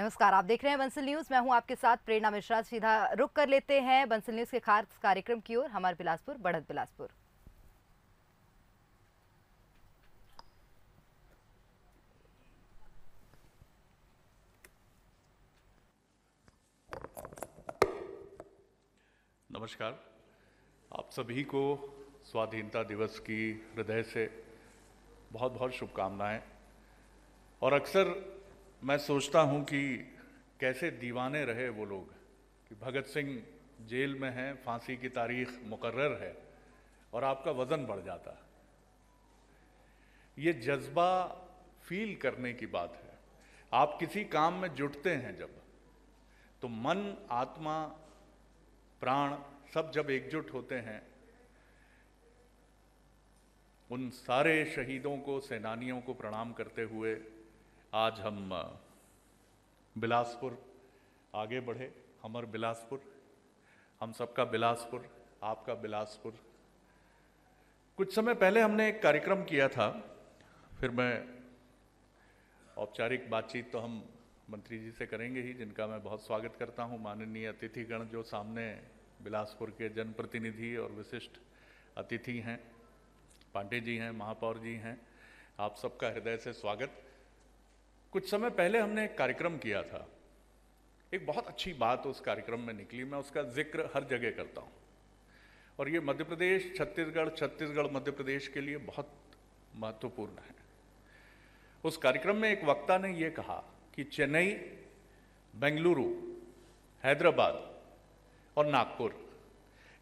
नमस्कार, आप देख रहे हैं बंसल न्यूज। मैं हूं आपके साथ प्रेरणा मिश्रा। सीधा रुक कर लेते हैं बंसल न्यूज के खास कार्यक्रम की ओर। हमारे बिलासपुर, बढ़त बिलासपुर। नमस्कार। आप सभी को स्वाधीनता दिवस की हृदय से बहुत बहुत शुभकामनाएं। और अक्सर मैं सोचता हूं कि कैसे दीवाने रहे वो लोग कि भगत सिंह जेल में हैं, फांसी की तारीख मुकर्रर है और आपका वज़न बढ़ जाता है। ये जज्बा फील करने की बात है। आप किसी काम में जुटते हैं जब, तो मन, आत्मा, प्राण सब जब एकजुट होते हैं, उन सारे शहीदों को, सेनानियों को प्रणाम करते हुए आज हम बिलासपुर आगे बढ़े। हमर बिलासपुर, हम सबका बिलासपुर, आपका बिलासपुर। कुछ समय पहले हमने एक कार्यक्रम किया था, फिर मैं औपचारिक बातचीत तो हम मंत्री जी से करेंगे ही, जिनका मैं बहुत स्वागत करता हूं। माननीय अतिथिगण जो सामने बिलासपुर के जनप्रतिनिधि और विशिष्ट अतिथि हैं, पांडे जी हैं, महापौर जी हैं, आप सबका हृदय से स्वागत। कुछ समय पहले हमने एक कार्यक्रम किया था, एक बहुत अच्छी बात उस कार्यक्रम में निकली, मैं उसका जिक्र हर जगह करता हूँ। और ये मध्य प्रदेश, छत्तीसगढ़ मध्य प्रदेश के लिए बहुत महत्वपूर्ण है। उस कार्यक्रम में एक वक्ता ने यह कहा कि चेन्नई, बेंगलुरु, हैदराबाद और नागपुर,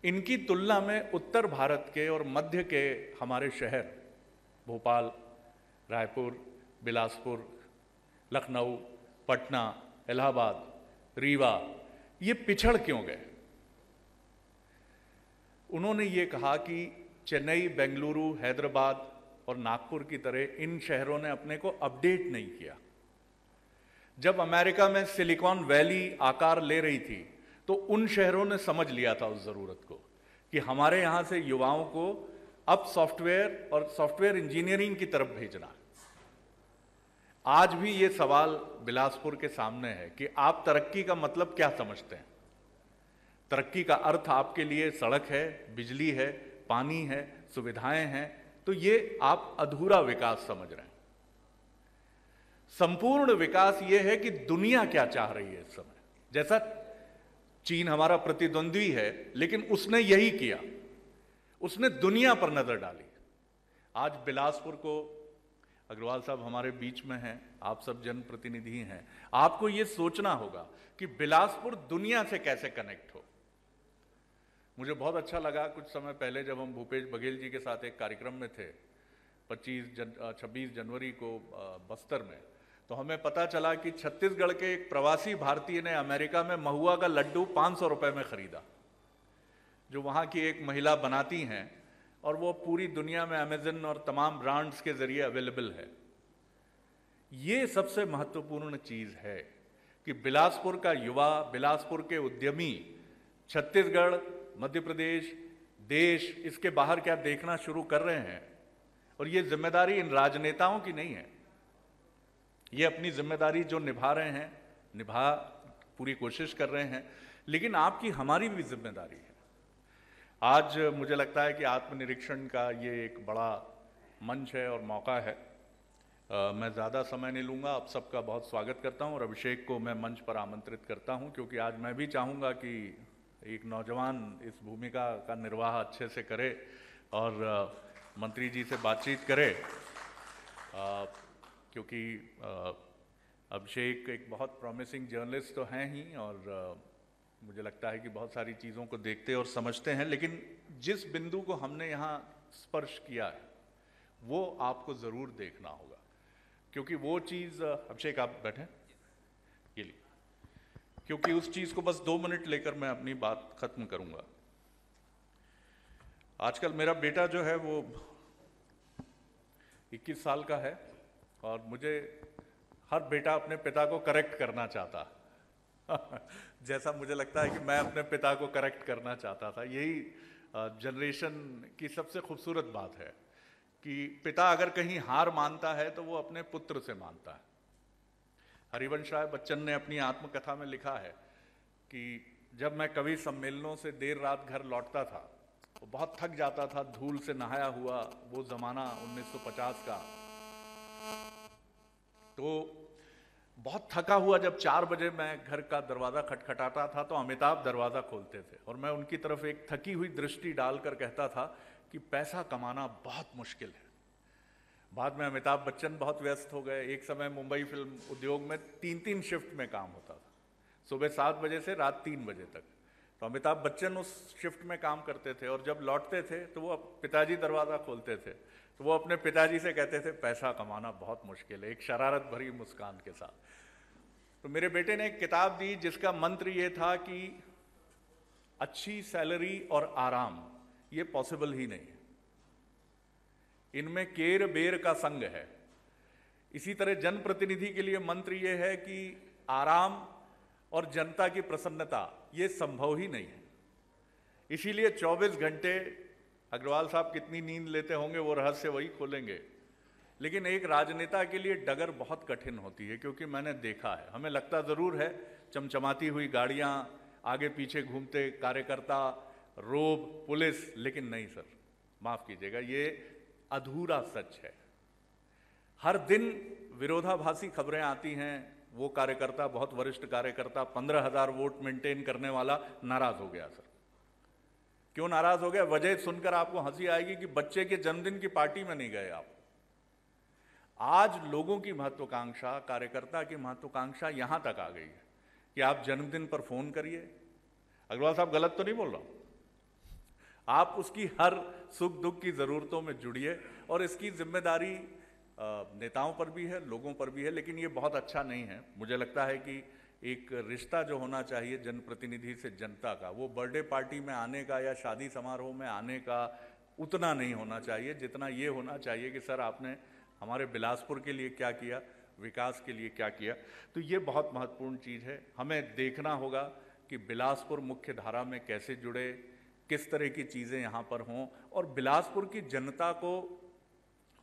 इनकी तुलना में उत्तर भारत के और मध्य के हमारे शहर भोपाल, रायपुर, बिलासपुर, लखनऊ, पटना, इलाहाबाद, रीवा, ये पिछड़ क्यों गए। उन्होंने ये कहा कि चेन्नई, बेंगलुरु, हैदराबाद और नागपुर की तरह इन शहरों ने अपने को अपडेट नहीं किया। जब अमेरिका में सिलिकॉन वैली आकार ले रही थी, तो उन शहरों ने समझ लिया था उस जरूरत को कि हमारे यहां से युवाओं को अब सॉफ्टवेयर और सॉफ्टवेयर इंजीनियरिंग की तरफ भेजना। आज भी ये सवाल बिलासपुर के सामने है कि आप तरक्की का मतलब क्या समझते हैं। तरक्की का अर्थ आपके लिए सड़क है, बिजली है, पानी है, सुविधाएं हैं, तो ये आप अधूरा विकास समझ रहे हैं। संपूर्ण विकास ये है कि दुनिया क्या चाह रही है इस समय। जैसा चीन हमारा प्रतिद्वंद्वी है, लेकिन उसने यही किया, उसने दुनिया पर नजर डाली। आज बिलासपुर को, अग्रवाल साहब हमारे बीच में हैं, आप सब जनप्रतिनिधि हैं, आपको यह सोचना होगा कि बिलासपुर दुनिया से कैसे कनेक्ट हो। मुझे बहुत अच्छा लगा कुछ समय पहले जब हम भूपेश बघेल जी के साथ एक कार्यक्रम में थे 26 जनवरी को बस्तर में, तो हमें पता चला कि छत्तीसगढ़ के एक प्रवासी भारतीय ने अमेरिका में महुआ का लड्डू 500 रुपए में खरीदा, जो वहाँ की एक महिला बनाती हैं, और वो पूरी दुनिया में अमेज़न और तमाम ब्रांड्स के जरिए अवेलेबल है। ये सबसे महत्वपूर्ण चीज़ है कि बिलासपुर का युवा, बिलासपुर के उद्यमी छत्तीसगढ़, मध्य प्रदेश, देश, इसके बाहर क्या देखना शुरू कर रहे हैं। और ये जिम्मेदारी इन राजनेताओं की नहीं है, ये अपनी जिम्मेदारी जो निभा रहे हैं, पूरी कोशिश कर रहे हैं, लेकिन आपकी, हमारी भी जिम्मेदारी है। आज मुझे लगता है कि आत्मनिरीक्षण का ये एक बड़ा मंच है और मौका है। मैं ज़्यादा समय नहीं लूँगा, आप सबका बहुत स्वागत करता हूँ और अभिषेक को मैं मंच पर आमंत्रित करता हूँ, क्योंकि आज मैं भी चाहूँगा कि एक नौजवान इस भूमिका का निर्वाह अच्छे से करे और मंत्री जी से बातचीत करे, क्योंकि अभिषेक एक बहुत प्रॉमिसिंग जर्नलिस्ट तो हैं ही, और मुझे लगता है कि बहुत सारी चीज़ों को देखते और समझते हैं। लेकिन जिस बिंदु को हमने यहाँ स्पर्श किया है, वो आपको ज़रूर देखना होगा, क्योंकि वो चीज़, अभिषेक आप बैठें ये लिए, क्योंकि उस चीज़ को बस 2 मिनट लेकर मैं अपनी बात ख़त्म करूँगा। आजकल मेरा बेटा जो है वो 21 साल का है, और मुझे हर बेटा अपने पिता को करेक्ट करना चाहता जैसा मुझे लगता है कि मैं अपने पिता को करेक्ट करना चाहता था। यही जनरेशन की सबसे खूबसूरत बात है कि पिता अगर कहीं हार मानता है तो वो अपने पुत्र से मानता है। हरिवंश राय बच्चन ने अपनी आत्मकथा में लिखा है कि जब मैं कवि सम्मेलनों से देर रात घर लौटता था तो बहुत थक जाता था, धूल से नहाया हुआ, वो जमाना 1950 का। तो बहुत थका हुआ जब 4 बजे मैं घर का दरवाजा खटखटाता था तो अमिताभ दरवाजा खोलते थे और मैं उनकी तरफ एक थकी हुई दृष्टि डालकर कहता था कि पैसा कमाना बहुत मुश्किल है। बाद में अमिताभ बच्चन बहुत व्यस्त हो गए। एक समय मुंबई फिल्म उद्योग में 3-3 शिफ्ट में काम होता था, सुबह 7 बजे से रात 3 बजे तक। तो अमिताभ बच्चन उस शिफ्ट में काम करते थे और जब लौटते थे तो वो पिताजी दरवाज़ा खोलते थे तो वो अपने पिताजी से कहते थे पैसा कमाना बहुत मुश्किल है, एक शरारत भरी मुस्कान के साथ। तो मेरे बेटे ने एक किताब दी जिसका मंत्र ये था कि अच्छी सैलरी और आराम ये पॉसिबल ही नहीं है, इनमें केर बेर का संग है। इसी तरह जनप्रतिनिधि के लिए मंत्र ये है कि आराम और जनता की प्रसन्नता ये संभव ही नहीं है। इसीलिए 24 घंटे अग्रवाल साहब कितनी नींद लेते होंगे वो रहस्य वही खोलेंगे, लेकिन एक राजनेता के लिए डगर बहुत कठिन होती है, क्योंकि मैंने देखा है, हमें लगता जरूर है चमचमाती हुई गाड़ियां, आगे पीछे घूमते कार्यकर्ता, रोब, पुलिस, लेकिन नहीं सर, माफ कीजिएगा, ये अधूरा सच है। हर दिन विरोधाभासी खबरें आती हैं। वो कार्यकर्ता, बहुत वरिष्ठ कार्यकर्ता, 15,000 वोट मेंटेन करने वाला नाराज हो गया सर। क्यों नाराज हो गया? वजह सुनकर आपको हंसी आएगी कि बच्चे के जन्मदिन की पार्टी में नहीं गए आप। आज लोगों की महत्वाकांक्षा, कार्यकर्ता की महत्वाकांक्षा यहां तक आ गई है कि आप जन्मदिन पर फोन करिए। अग्रवाल साहब गलत तो नहीं बोल रहा हूं, आप उसकी हर सुख दुख की जरूरतों में जुड़िए और इसकी जिम्मेदारी नेताओं पर भी है, लोगों पर भी है, लेकिन ये बहुत अच्छा नहीं है। मुझे लगता है कि एक रिश्ता जो होना चाहिए जनप्रतिनिधि से जनता का, वो बर्थडे पार्टी में आने का या शादी समारोह में आने का उतना नहीं होना चाहिए जितना ये होना चाहिए कि सर आपने हमारे बिलासपुर के लिए क्या किया, विकास के लिए क्या किया। तो ये बहुत महत्वपूर्ण चीज़ है। हमें देखना होगा कि बिलासपुर मुख्य धारा में कैसे जुड़े, किस तरह की चीज़ें यहाँ पर हों, और बिलासपुर की जनता को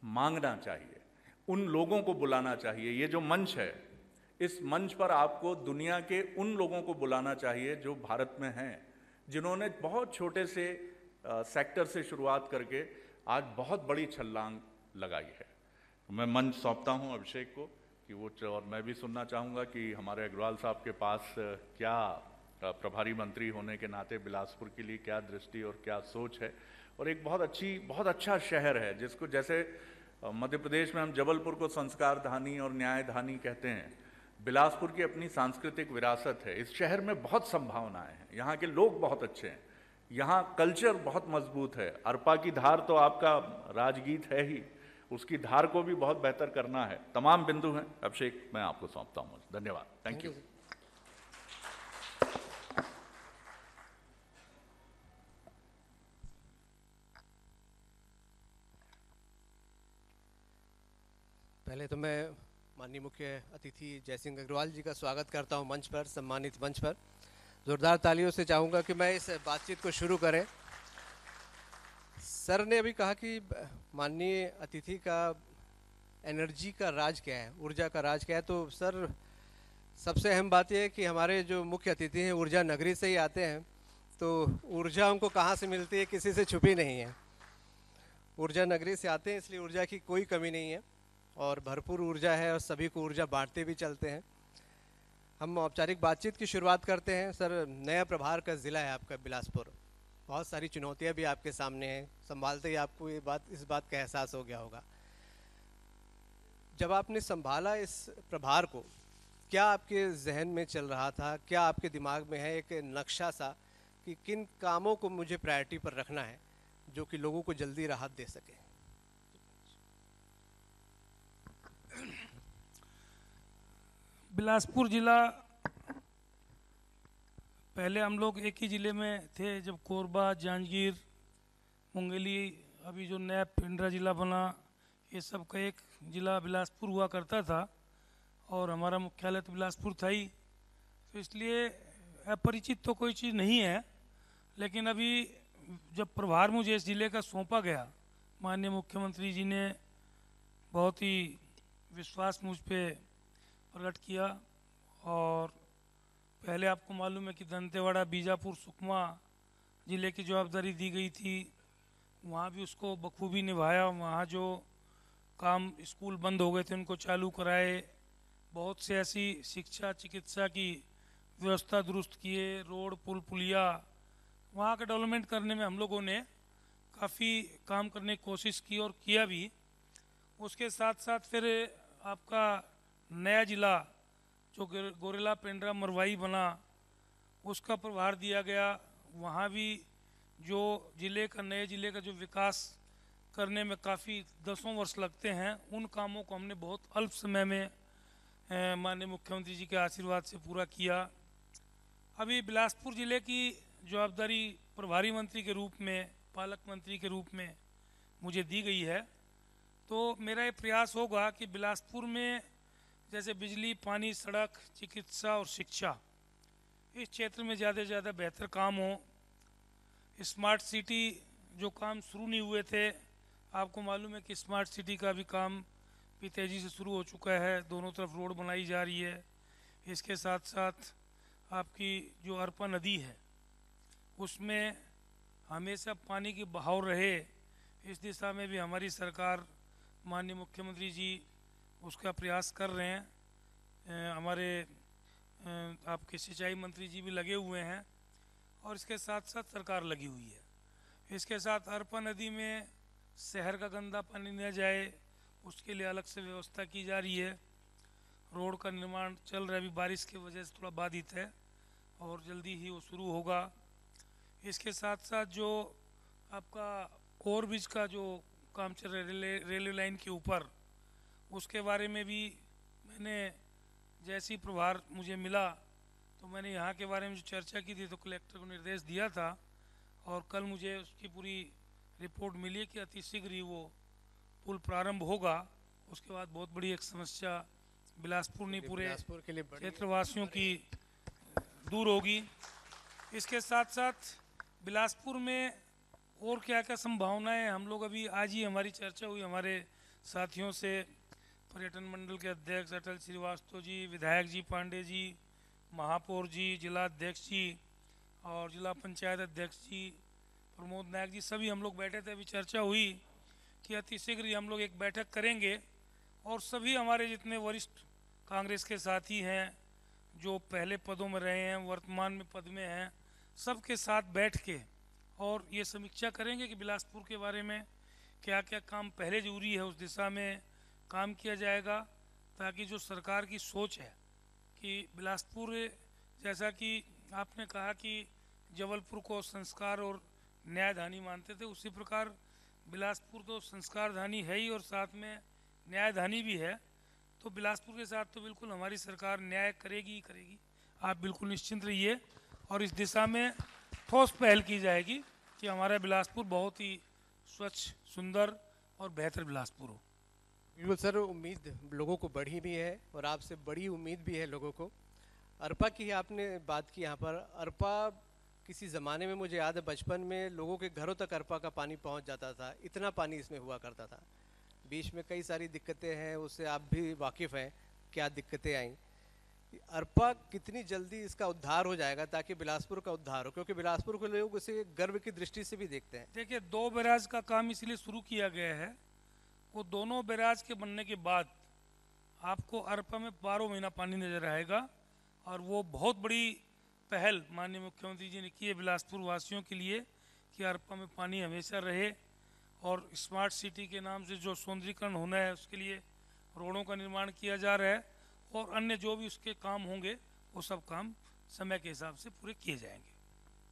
मांगना चाहिए, उन लोगों को बुलाना चाहिए। ये जो मंच है, इस मंच पर आपको दुनिया के उन लोगों को बुलाना चाहिए जो भारत में हैं, जिन्होंने बहुत छोटे से सेक्टर से शुरुआत करके आज बहुत बड़ी छलांग लगाई है। मैं मंच सौंपता हूं अभिषेक को कि वो, और मैं भी सुनना चाहूँगा कि हमारे अग्रवाल साहब के पास क्या प्रभारी मंत्री होने के नाते बिलासपुर के लिए क्या दृष्टि और क्या सोच है। और एक बहुत अच्छा शहर है जिसको, जैसे मध्य प्रदेश में हम जबलपुर को संस्कार धानी और न्याय धानी कहते हैं, बिलासपुर की अपनी सांस्कृतिक विरासत है। इस शहर में बहुत संभावनाएं हैं, यहाँ के लोग बहुत अच्छे हैं, यहाँ कल्चर बहुत मजबूत है। अरपा की धार तो आपका राजगीत है ही, उसकी धार को भी बहुत बेहतर करना है। तमाम बिंदु हैं। अभिषेक, मैं आपको सौंपता हूँ। धन्यवाद। Thank you. पहले तो मैं माननीय मुख्य अतिथि जयसिंह अग्रवाल जी का स्वागत करता हूं मंच पर, सम्मानित मंच पर। जोरदार तालियों से चाहूँगा कि मैं इस बातचीत को शुरू करें। सर ने अभी कहा कि माननीय अतिथि का एनर्जी का राज क्या है, ऊर्जा का राज क्या है। तो सर, सबसे अहम बात यह है कि हमारे जो मुख्य अतिथि हैं ऊर्जा नगरी से ही आते हैं, तो ऊर्जा उनको कहाँ से मिलती है किसी से छुपी नहीं है। ऊर्जा नगरी से आते हैं, इसलिए ऊर्जा की कोई कमी नहीं है और भरपूर ऊर्जा है और सभी को ऊर्जा बांटते भी चलते हैं। हम औपचारिक बातचीत की शुरुआत करते हैं। सर, नया प्रभार का ज़िला है आपका बिलासपुर, बहुत सारी चुनौतियां भी आपके सामने हैं, संभालते ही आपको इस बात का एहसास हो गया होगा। जब आपने संभाला इस प्रभार को, क्या आपके जहन में चल रहा था, क्या आपके दिमाग में है एक नक्शा सा कि किन कामों को मुझे प्रायोरिटी पर रखना है जो कि लोगों को जल्दी राहत दे सके? बिलासपुर ज़िला, पहले हम लोग एक ही ज़िले में थे। जब कोरबा, जांजगीर, मुंगेली, अभी जो नया पिंडरा ज़िला बना, ये सब का एक ज़िला बिलासपुर हुआ करता था और हमारा मुख्यालय तो बिलासपुर था ही। तो इसलिए अपरिचित तो कोई चीज़ नहीं है। लेकिन अभी जब प्रभार मुझे इस ज़िले का सौंपा गया, माननीय मुख्यमंत्री जी ने बहुत ही विश्वास मुझ पे प्रकट किया। और पहले आपको मालूम है कि दंतेवाड़ा, बीजापुर, सुकमा ज़िले की जवाबदारी दी गई थी, वहाँ भी उसको बखूबी निभाया। वहाँ जो काम स्कूल बंद हो गए थे उनको चालू कराए, बहुत से ऐसी शिक्षा चिकित्सा की व्यवस्था दुरुस्त किए, रोड पुल पुलिया वहाँ का डेवलपमेंट करने में हम लोगों ने काफ़ी काम करने की कोशिश की और किया भी। उसके साथ साथ फिर आपका नया ज़िला जो गोरेला, पेंड्रा, मरवाई बना, उसका प्रभार दिया गया। वहाँ भी जो ज़िले का, नए ज़िले का जो विकास करने में काफ़ी 10 वर्ष लगते हैं, उन कामों को हमने बहुत अल्प समय में माननीय मुख्यमंत्री जी के आशीर्वाद से पूरा किया। अभी बिलासपुर ज़िले की जवाबदारी प्रभारी मंत्री के रूप में, पालक मंत्री के रूप में मुझे दी गई है। तो मेरा ये प्रयास होगा कि बिलासपुर में जैसे बिजली, पानी, सड़क, चिकित्सा और शिक्षा, इस क्षेत्र में ज़्यादा से ज़्यादा बेहतर काम हो। स्मार्ट सिटी जो काम शुरू नहीं हुए थे, आपको मालूम है कि स्मार्ट सिटी का भी काम भी तेज़ी से शुरू हो चुका है, दोनों तरफ रोड बनाई जा रही है। इसके साथ साथ आपकी जो अरपा नदी है उसमें हमेशा पानी की बहाव रहे, इस दिशा में भी हमारी सरकार, माननीय मुख्यमंत्री जी उसका प्रयास कर रहे हैं। हमारे आपके सिंचाई मंत्री जी भी लगे हुए हैं और इसके साथ साथ सरकार लगी हुई है। इसके साथ अरपा नदी में शहर का गंदा पानी न जाए, उसके लिए अलग से व्यवस्था की जा रही है। रोड का निर्माण चल रहा है, अभी बारिश की वजह से थोड़ा बाधित है और जल्दी ही वो शुरू होगा। इसके साथ साथ जो आपका ओवरब्रिज का जो काम चल रहा है रेलवे लाइन के ऊपर, उसके बारे में भी मैंने जैसी प्रभार मुझे मिला तो मैंने यहाँ के बारे में जो चर्चा की थी तो कलेक्टर को निर्देश दिया था और कल मुझे उसकी पूरी रिपोर्ट मिली है कि अतिशीघ्र ही वो पुल प्रारंभ होगा। उसके बाद बहुत बड़ी एक समस्या बिलासपुर नहीं पूरे के लिए क्षेत्रवासियों की दूर होगी। इसके साथ साथ बिलासपुर में और क्या क्या संभावनाएं, हम लोग अभी आज ही हमारी चर्चा हुई हमारे साथियों से, पर्यटन मंडल के अध्यक्ष अटल श्रीवास्तव जी, विधायक जी पांडे जी, महापौर जी, जिला अध्यक्ष जी और जिला पंचायत अध्यक्ष जी प्रमोद नायक जी, सभी हम लोग बैठे थे। अभी चर्चा हुई कि अतिशीघ्र ही हम लोग एक बैठक करेंगे और सभी हमारे जितने वरिष्ठ कांग्रेस के साथी हैं, जो पहले पदों में रहे हैं, वर्तमान में पद में हैं, सबके साथ बैठ के और ये समीक्षा करेंगे कि बिलासपुर के बारे में क्या क्या काम पहले जरूरी है, उस दिशा में काम किया जाएगा, ताकि जो सरकार की सोच है कि बिलासपुर, जैसा कि आपने कहा कि जबलपुर को संस्कार और न्यायधानी मानते थे, उसी प्रकार बिलासपुर तो संस्कारधानी है ही और साथ में न्यायधानी भी है। तो बिलासपुर के साथ तो बिल्कुल हमारी सरकार न्याय करेगी ही करेगी, आप बिल्कुल निश्चिंत रहिए और इस दिशा में ठोस पहल की जाएगी कि हमारा बिलासपुर बहुत ही स्वच्छ, सुंदर और बेहतर बिलासपुर हो। बिल्कुल सर, उम्मीद लोगों को बढ़ी भी है और आपसे बड़ी उम्मीद भी है लोगों को। अरपा की आपने बात की यहाँ पर, अरपा किसी ज़माने में मुझे याद है बचपन में लोगों के घरों तक अरपा का पानी पहुँच जाता था, इतना पानी इसमें हुआ करता था। बीच में कई सारी दिक्कतें हैं, उससे आप भी वाकिफ़ हैं क्या दिक्कतें आई। अरपा कितनी जल्दी इसका उद्धार हो जाएगा ताकि बिलासपुर का उद्धार हो, क्योंकि बिलासपुर के लोग इसे गर्व की दृष्टि से भी देखते हैं। देखिए, 2 बैराज का काम इसलिए शुरू किया गया है, वो दोनों बैराज के बनने के बाद आपको अरपा में 12 महीना पानी नजर आएगा और वो बहुत बड़ी पहल माननीय मुख्यमंत्री जी ने की है बिलासपुर वासियों के लिए कि अरपा में पानी हमेशा रहे। और स्मार्ट सिटी के नाम से जो सौंदर्यीकरण होना है उसके लिए रोडों का निर्माण किया जा रहा है और अन्य जो भी उसके काम होंगे वो सब काम समय के हिसाब से पूरे किए जाएंगे।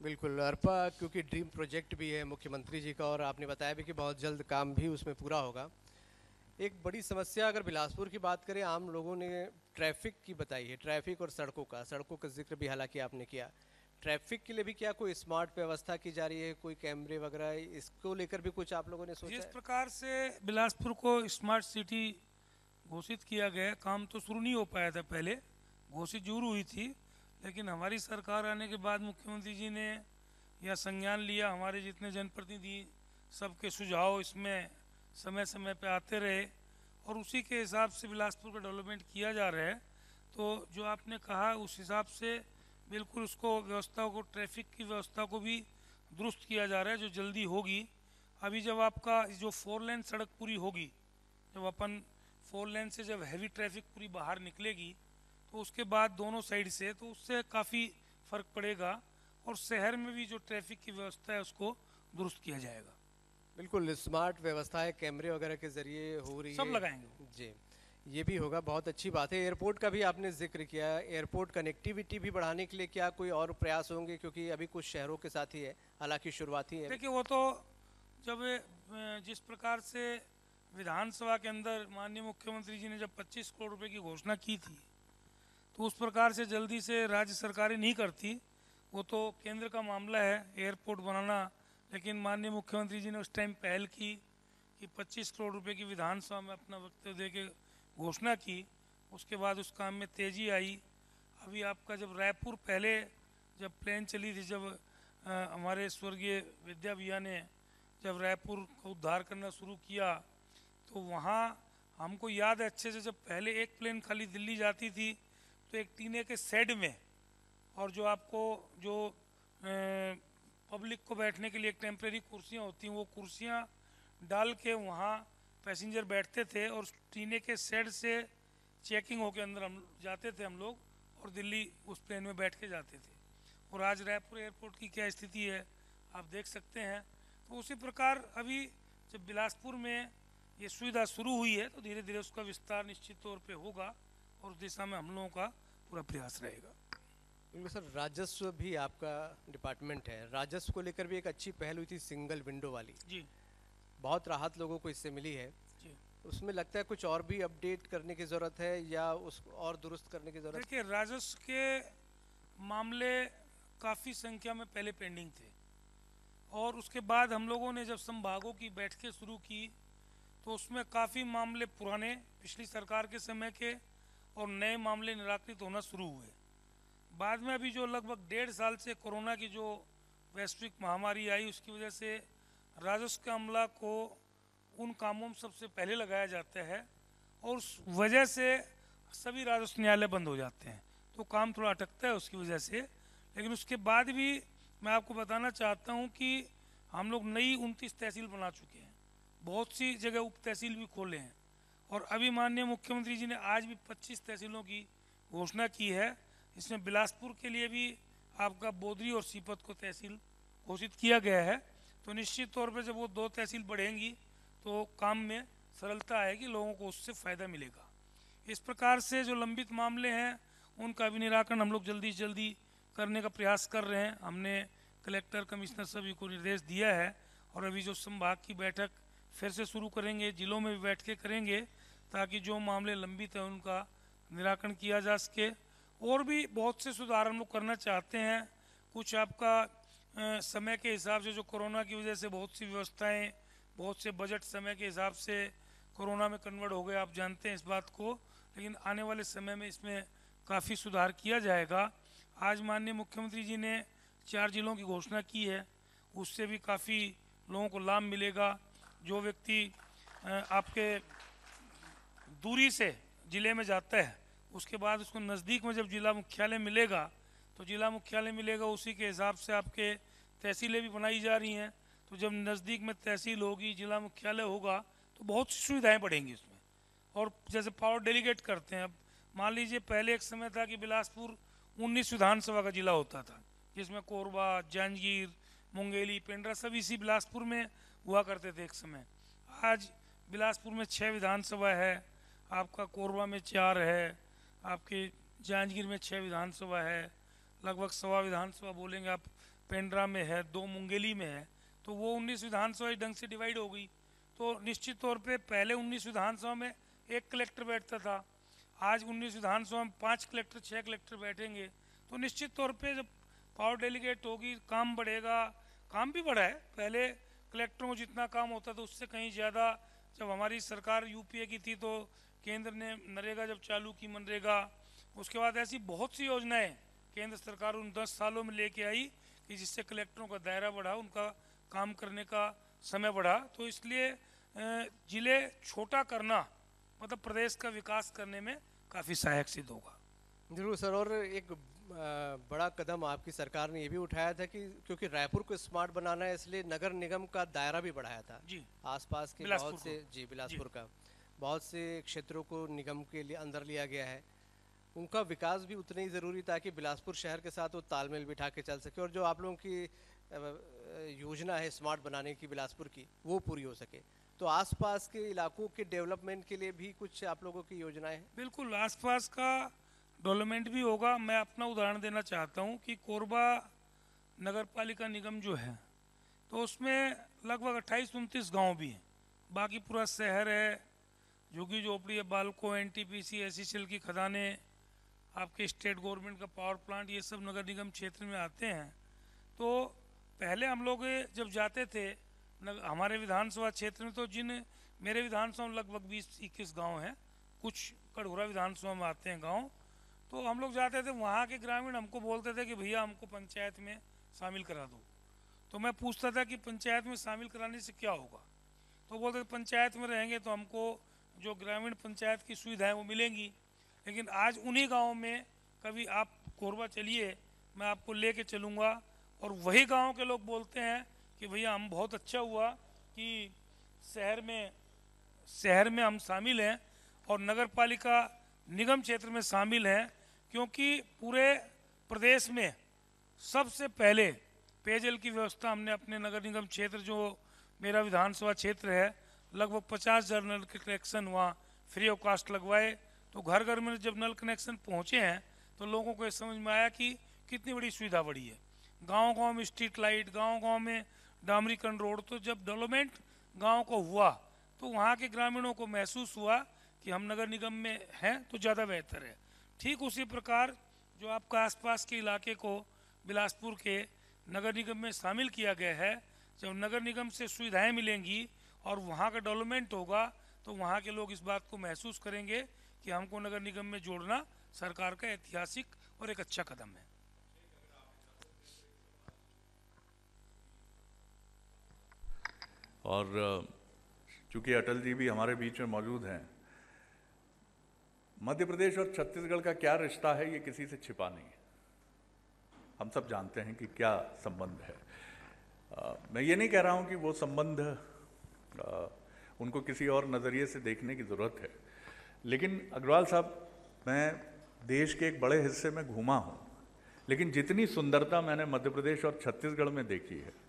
बिल्कुल, अरपा क्योंकि ड्रीम प्रोजेक्ट भी है मुख्यमंत्री जी का और आपने बताया भी कि बहुत जल्द काम भी उसमें पूरा होगा। एक बड़ी समस्या अगर बिलासपुर की बात करें, आम लोगों ने ट्रैफिक की बताई है, ट्रैफिक और सड़कों का जिक्र भी हालांकि आपने किया। ट्रैफिक के लिए भी क्या कोई स्मार्ट व्यवस्था की जा रही है, कोई कैमरे वगैरह, इसको लेकर भी कुछ आप लोगों ने सोचा जिस है? प्रकार से बिलासपुर को स्मार्ट सिटी घोषित किया गया, काम तो शुरू नहीं हो पाया था, पहले घोषित जरूर हुई थी, लेकिन हमारी सरकार आने के बाद मुख्यमंत्री जी ने यह संज्ञान लिया, हमारे जितने जनप्रतिनिधि सबके सुझाव इसमें समय समय पे आते रहे और उसी के हिसाब से बिलासपुर का डेवलपमेंट किया जा रहा है। तो जो आपने कहा उस हिसाब से बिल्कुल उसको व्यवस्था को, ट्रैफिक की व्यवस्था को भी दुरुस्त किया जा रहा है, जो जल्दी होगी। अभी जब आपका जो 4 लेन सड़क पूरी होगी, जब अपन 4 लेन से जब हैवी ट्रैफिक पूरी बाहर निकलेगी, तो उसके बाद दोनों साइड से, तो उससे काफ़ी फ़र्क पड़ेगा और शहर में भी जो ट्रैफिक की व्यवस्था है उसको दुरुस्त किया जाएगा। बिल्कुल स्मार्ट व्यवस्थाएं कैमरे वगैरह के जरिए हो रही सब है। लगाएंगे जी, ये भी होगा, बहुत अच्छी बात है। एयरपोर्ट का भी आपने जिक्र किया, एयरपोर्ट कनेक्टिविटी भी बढ़ाने के लिए क्या कोई और प्रयास होंगे, क्योंकि अभी कुछ शहरों के साथ ही है, हालांकि शुरुआती है। देखिए, वो तो जब जिस प्रकार से विधानसभा के अंदर माननीय मुख्यमंत्री जी ने जब 25 करोड़ रुपए की घोषणा की थी, तो उस प्रकार से जल्दी से राज्य सरकारें नहीं करती, वो तो केंद्र का मामला है एयरपोर्ट बनाना। लेकिन माननीय मुख्यमंत्री जी ने उस टाइम पहल की कि 25 करोड़ रुपए की विधानसभा में अपना वक्तव्य दे के घोषणा की। उसके बाद उस काम में तेज़ी आई। अभी आपका जब रायपुर पहले जब प्लेन चली थी, जब हमारे स्वर्गीय विद्या भैया ने जब रायपुर का उद्धार करना शुरू किया, तो वहाँ हमको याद है अच्छे से, जब पहले एक प्लेन खाली दिल्ली जाती थी तो एक टीने के शेड में, और जो आपको जो पब्लिक को बैठने के लिए एक टेम्परेरी कुर्सियाँ होती हैं, वो कुर्सियाँ डाल के वहाँ पैसेंजर बैठते थे और टीने के शेड से चेकिंग होके अंदर हम जाते थे हम लोग, और दिल्ली उस प्लेन में बैठ के जाते थे। और आज रायपुर एयरपोर्ट की क्या स्थिति है आप देख सकते हैं। तो उसी प्रकार अभी जब बिलासपुर में ये सुविधा शुरू हुई है, तो धीरे धीरे उसका विस्तार निश्चित तौर पे होगा और उस दिशा में हम लोगों का पूरा प्रयास रहेगा। बिल्कुल सर, राजस्व भी आपका डिपार्टमेंट है, राजस्व को लेकर भी एक अच्छी पहल हुई थी सिंगल विंडो वाली, जी बहुत राहत लोगों को इससे मिली है। जी। उसमें लगता है कुछ और भी अपडेट करने की ज़रूरत है या उसको और दुरुस्त करने की ज़रूरत है? देखिए, राजस्व के मामले काफ़ी संख्या में पहले पेंडिंग थे, और उसके बाद हम लोगों ने जब संभागों की बैठकें शुरू की, तो उसमें काफ़ी मामले पुराने पिछली सरकार के समय के और नए मामले निराकृत होना शुरू हुए। बाद में अभी जो लगभग 1.5 साल से कोरोना की जो वैश्विक महामारी आई, उसकी वजह से राजस्व के अमला को उन कामों में सबसे पहले लगाया जाता है, और उस वजह से सभी राजस्व न्यायालय बंद हो जाते हैं, तो काम थोड़ा अटकता है उसकी वजह से। लेकिन उसके बाद भी मैं आपको बताना चाहता हूं कि हम लोग नई 29 तहसील बना चुके हैं, बहुत सी जगह उप तहसील भी खोले हैं, और अभी माननीय मुख्यमंत्री जी ने आज भी 25 तहसीलों की घोषणा की है। इसमें बिलासपुर के लिए भी आपका बोदरी और सीपत को तहसील घोषित किया गया है। तो निश्चित तौर पर जब वो 2 तहसील बढ़ेंगी तो काम में सरलता आएगी, लोगों को उससे फ़ायदा मिलेगा। इस प्रकार से जो लंबित मामले हैं उनका भी निराकरण हम लोग जल्दी से जल्दी करने का प्रयास कर रहे हैं। हमने कलेक्टर, कमिश्नर सभी को निर्देश दिया है, और अभी जो संभाग की बैठक फिर से शुरू करेंगे, जिलों में भी बैठ के करेंगे, ताकि जो मामले लंबित हैं उनका निराकरण किया जा सके। और भी बहुत से सुधार हम लोग करना चाहते हैं। कुछ आपका समय के हिसाब से, जो कोरोना की वजह से बहुत सी व्यवस्थाएं, बहुत से बजट समय के हिसाब से कोरोना में कन्वर्ट हो गए, आप जानते हैं इस बात को, लेकिन आने वाले समय में इसमें काफ़ी सुधार किया जाएगा। आज माननीय मुख्यमंत्री जी ने 4 जिलों की घोषणा की है, उससे भी काफ़ी लोगों को लाभ मिलेगा। जो व्यक्ति आपके दूरी से ज़िले में जाता है, उसके बाद उसको नज़दीक में जब जिला मुख्यालय मिलेगा, तो जिला मुख्यालय मिलेगा, उसी के हिसाब से आपके तहसीलें भी बनाई जा रही हैं। तो जब नज़दीक में तहसील होगी, जिला मुख्यालय होगा, तो बहुत सी सुविधाएँ बढ़ेंगी उसमें। और जैसे पावर डेलीगेट करते हैं, अब मान लीजिए पहले एक समय था कि बिलासपुर 19 विधानसभा का जिला होता था, जिसमें कोरबा, जांजगीर, मुंगेली, पेंड्रा सब इसी बिलासपुर में हुआ करते थे एक समय। आज बिलासपुर में 6 विधानसभा है, आपका कोरबा में 4 है, आपके जांजगीर में 6 विधानसभा है, लगभग 1.25 विधानसभा बोलेंगे आप पेंड्रा में है, 2 मुंगेली में है। तो वो 19 विधानसभा इस ढंग से डिवाइड हो गई। तो निश्चित तौर पे पहले 19 विधानसभा में 1 कलेक्टर बैठता था, आज 19 विधानसभा में 5 कलेक्टर, 6 कलेक्टर बैठेंगे। तो निश्चित तौर पे जब पावर डेलीगेट होगी, काम बढ़ेगा। काम भी बढ़ा है, पहले कलेक्टरों को जितना काम होता था उससे कहीं ज़्यादा। जब हमारी सरकार यूपीए की थी, तो केंद्र ने नरेगा जब चालू की, मनरेगा, उसके बाद ऐसी बहुत सी योजनाएं केंद्र सरकार उन 10 सालों में लेके आई कि जिससे कलेक्टरों का दायरा बढ़ा, उनका काम करने का समय बढ़ा। तो इसलिए ज़िले छोटा करना मतलब प्रदेश का विकास करने में काफ़ी सहायक सिद्ध होगा। जरूर सर। और एक बड़ा कदम आपकी सरकार ने ये भी उठाया था कि क्योंकि रायपुर को स्मार्ट बनाना है, इसलिए नगर निगम का दायरा भी बढ़ाया था। जी, आसपास के बिलासपुर बहुत से को। जी बिलासपुर का बहुत से क्षेत्रों को निगम के लिए अंदर लिया गया है। उनका विकास भी उतना ही ज़रूरी ताकि बिलासपुर शहर के साथ वो तालमेल बिठा के चल सके और जो आप लोगों की योजना है स्मार्ट बनाने की बिलासपुर की, वो पूरी हो सके। तो आसपास के इलाकों के डेवलपमेंट के लिए भी कुछ आप लोगों की योजनाएं हैं? बिल्कुल, आसपास का डेवलपमेंट भी होगा। मैं अपना उदाहरण देना चाहता हूँ कि कोरबा नगर पालिका निगम जो है, तो उसमें लगभग 28-29 गांव भी हैं। बाकी पूरा शहर है, झुग्गी झोपड़ी है, बालको, एनटीपीसी, एसईसीएल की खदानें, आपके स्टेट गवर्नमेंट का पावर प्लांट, ये सब नगर निगम क्षेत्र में आते हैं। तो पहले हम लोग जब जाते थे हमारे विधानसभा क्षेत्र में, तो मेरे विधानसभा में लगभग 20-21 गाँव हैं, कुछ कड़ोरा विधानसभा में आते हैं गाँव। तो हम लोग जाते थे, वहाँ के ग्रामीण हमको बोलते थे कि भैया हमको पंचायत में शामिल करा दो। तो मैं पूछता था कि पंचायत में शामिल कराने से क्या होगा, तो बोलते थे पंचायत में रहेंगे तो हमको जो ग्रामीण पंचायत की सुविधाएं वो मिलेंगी। लेकिन आज उन्हीं गाँव में कभी आप कोरबा चलिए, मैं आपको ले कर चलूँगा, और वही गाँव के लोग बोलते हैं कि भैया हम बहुत अच्छा हुआ कि शहर में हम शामिल हैं और नगर पालिका निगम क्षेत्र में शामिल हैं, क्योंकि पूरे प्रदेश में सबसे पहले पेयजल की व्यवस्था हमने अपने नगर निगम क्षेत्र, जो मेरा विधानसभा क्षेत्र है, लगभग 50,000 नल के कनेक्शन वहाँ फ्री ऑफ कास्ट लगवाए। तो घर घर में जब नल कनेक्शन पहुँचे हैं तो लोगों को ये समझ में आया कि कितनी बड़ी सुविधा बढ़ी है। गांव-गांव में स्ट्रीट लाइट, गांव-गांव में डामरीकरण रोड। तो जब डेवलपमेंट गांव को हुआ तो वहाँ के ग्रामीणों को महसूस हुआ कि हम नगर निगम में हैं तो ज़्यादा बेहतर है। ठीक उसी प्रकार जो आपका आसपास के इलाके को बिलासपुर के नगर निगम में शामिल किया गया है, जब नगर निगम से सुविधाएं मिलेंगी और वहाँ का डेवलपमेंट होगा तो वहाँ के लोग इस बात को महसूस करेंगे कि हमको नगर निगम में जोड़ना सरकार का ऐतिहासिक और एक अच्छा कदम है। और चूंकि अटल जी भी हमारे बीच में मौजूद हैं, मध्य प्रदेश और छत्तीसगढ़ का क्या रिश्ता है ये किसी से छिपा नहीं है। हम सब जानते हैं कि क्या संबंध है। मैं ये नहीं कह रहा हूं कि वो संबंध उनको किसी और नज़रिए से देखने की ज़रूरत है, लेकिन अग्रवाल साहब, मैं देश के एक बड़े हिस्से में घूमा हूं, लेकिन जितनी सुंदरता मैंने मध्य प्रदेश और छत्तीसगढ़ में देखी है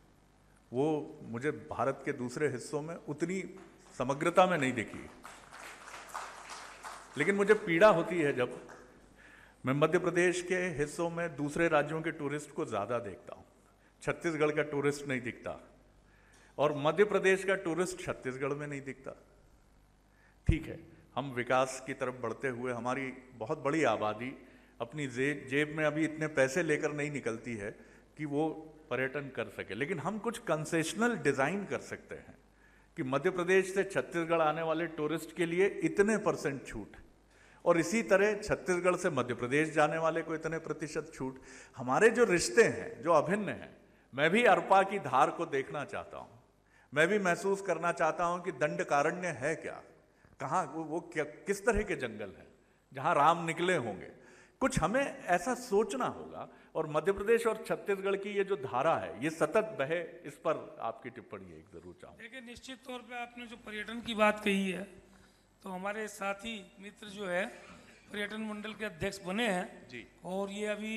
वो मुझे भारत के दूसरे हिस्सों में उतनी समग्रता में नहीं दिखी। लेकिन मुझे पीड़ा होती है जब मैं मध्य प्रदेश के हिस्सों में दूसरे राज्यों के टूरिस्ट को ज़्यादा देखता हूँ, छत्तीसगढ़ का टूरिस्ट नहीं दिखता, और मध्य प्रदेश का टूरिस्ट छत्तीसगढ़ में नहीं दिखता। ठीक है, हम विकास की तरफ बढ़ते हुए हमारी बहुत बड़ी आबादी अपनी जेब में अभी इतने पैसे लेकर नहीं निकलती है कि वो पर्यटन कर सके, लेकिन हम कुछ कंसेशनल डिज़ाइन कर सकते हैं कि मध्य प्रदेश से छत्तीसगढ़ आने वाले टूरिस्ट के लिए इतने % छूट, और इसी तरह छत्तीसगढ़ से मध्य प्रदेश जाने वाले को इतने % छूट। हमारे जो रिश्ते हैं जो अभिन्न हैं, मैं भी अरपा की धार को देखना चाहता हूँ, मैं भी महसूस करना चाहता हूँ कि दंडकारण्य है क्या, कहाँ वो क्या, किस तरह के जंगल हैं जहाँ राम निकले होंगे। कुछ हमें ऐसा सोचना होगा, और मध्य प्रदेश और छत्तीसगढ़ की ये जो धारा है ये सतत बहे, इस पर आपकी टिप्पणी एक जरूर चाहूँ। देखिए, निश्चित तौर पे आपने जो पर्यटन की बात कही है, तो हमारे साथी मित्र जो है पर्यटन मंडल के अध्यक्ष बने हैं जी, और ये अभी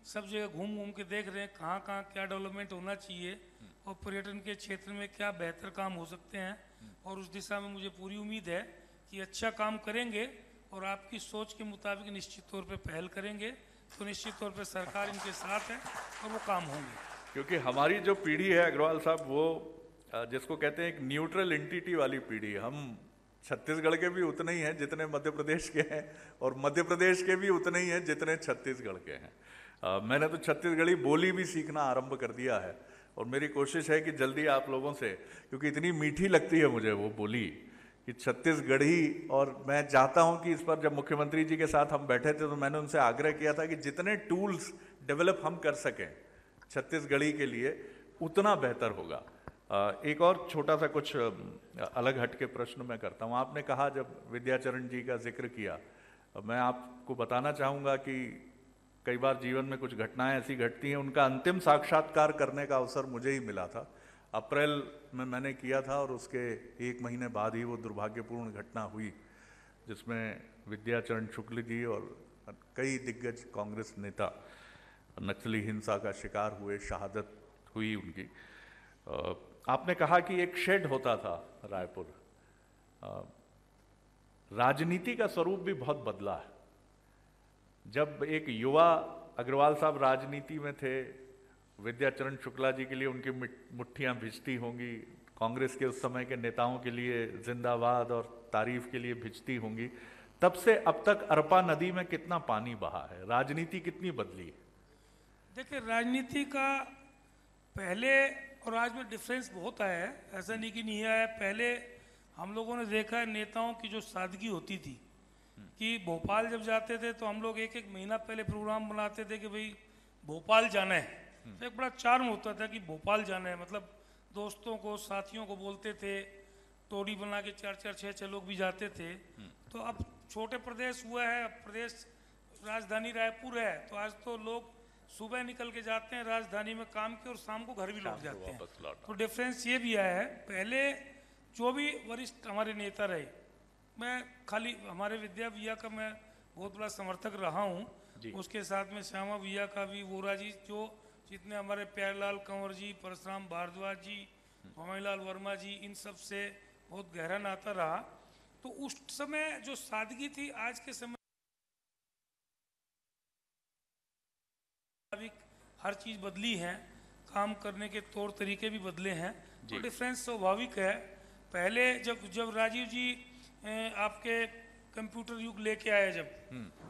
सब जगह घूम घूम के देख रहे हैं कहाँ कहाँ क्या डेवलपमेंट होना चाहिए और पर्यटन के क्षेत्र में क्या बेहतर काम हो सकते हैं, और उस दिशा में मुझे पूरी उम्मीद है कि अच्छा काम करेंगे और आपकी सोच के मुताबिक निश्चित तौर पे पहल करेंगे, तो निश्चित तौर पे सरकार इनके साथ है और वो काम होंगे। क्योंकि हमारी जो पीढ़ी है अग्रवाल साहब, वो जिसको कहते हैं एक न्यूट्रल एंटिटी वाली पीढ़ी है। हम छत्तीसगढ़ के भी उतने ही हैं जितने मध्य प्रदेश के हैं, और मध्य प्रदेश के भी उतने ही हैं जितने छत्तीसगढ़ के हैं। मैंने तो छत्तीसगढ़ी बोली भी सीखना आरंभ कर दिया है, और मेरी कोशिश है कि जल्दी आप लोगों से, क्योंकि इतनी मीठी लगती है मुझे वो बोली कि छत्तीसगढ़ी, और मैं चाहता हूं कि इस पर जब मुख्यमंत्री जी के साथ हम बैठे थे तो मैंने उनसे आग्रह किया था कि जितने टूल्स डेवलप हम कर सकें छत्तीसगढ़ी के लिए उतना बेहतर होगा। एक और छोटा सा कुछ अलग हट के प्रश्न मैं करता हूं। आपने कहा, जब विद्याचरण जी का जिक्र किया, अब मैं आपको बताना चाहूँगा कि कई बार जीवन में कुछ घटनाएं ऐसी घटती हैं, उनका अंतिम साक्षात्कार करने का अवसर मुझे ही मिला था। अप्रैल में मैंने किया था और उसके 1 महीने बाद ही वो दुर्भाग्यपूर्ण घटना हुई जिसमें विद्याचरण शुक्ल जी और कई दिग्गज कांग्रेस नेता नक्सली हिंसा का शिकार हुए, शहादत हुई उनकी। आपने कहा कि एक शेड होता था रायपुर। राजनीति का स्वरूप भी बहुत बदला है। जब एक युवा अग्रवाल साहब राजनीति में थे, विद्याचरण शुक्ला जी के लिए उनकी मुट्ठियां भिजती होंगी, कांग्रेस के उस समय के नेताओं के लिए जिंदाबाद और तारीफ के लिए भिजती होंगी, तब से अब तक अरपा नदी में कितना पानी बहा है, राजनीति कितनी बदली है? देखिए, राजनीति का पहले और आज में डिफरेंस बहुत आया है, ऐसा नहीं कि नहीं आया है। पहले हम लोगों ने देखा है नेताओं की जो सादगी होती थी कि भोपाल जब जाते थे तो हम लोग एक महीना पहले प्रोग्राम बनाते थे कि भाई भोपाल जाना है। तो एक बड़ा चार्म होता था कि भोपाल जाना है, मतलब दोस्तों को, साथियों को बोलते थे, टोली बना के 4-4, 6-6 लोग भी जाते थे। तो अब छोटे प्रदेश हुआ है, अब प्रदेश राजधानी रायपुर है, तो आज तो लोग सुबह निकल के जाते हैं राजधानी में काम के और शाम को घर भी लौट जाते हैं। तो डिफरेंस ये भी आया है। पहले जो भी वरिष्ठ हमारे नेता रहे, मैं खाली हमारे विद्या भैया का मैं बहुत बड़ा समर्थक रहा हूँ, उसके साथ में श्यामा भैया का भी, वोरा जी, जो जितने हमारे प्यारेलाल कंवर जी, परशुराम भारद्वाज जी, भवानीलाल वर्मा जी, इन सब से बहुत गहरा नाता रहा। तो उस समय जो सादगी थी, आज के समय अभी हर चीज़ बदली है, काम करने के तौर तरीके भी बदले हैं, तो डिफरेंस स्वाभाविक है। पहले जब राजीव जी आपके कंप्यूटर युग लेके आए जब,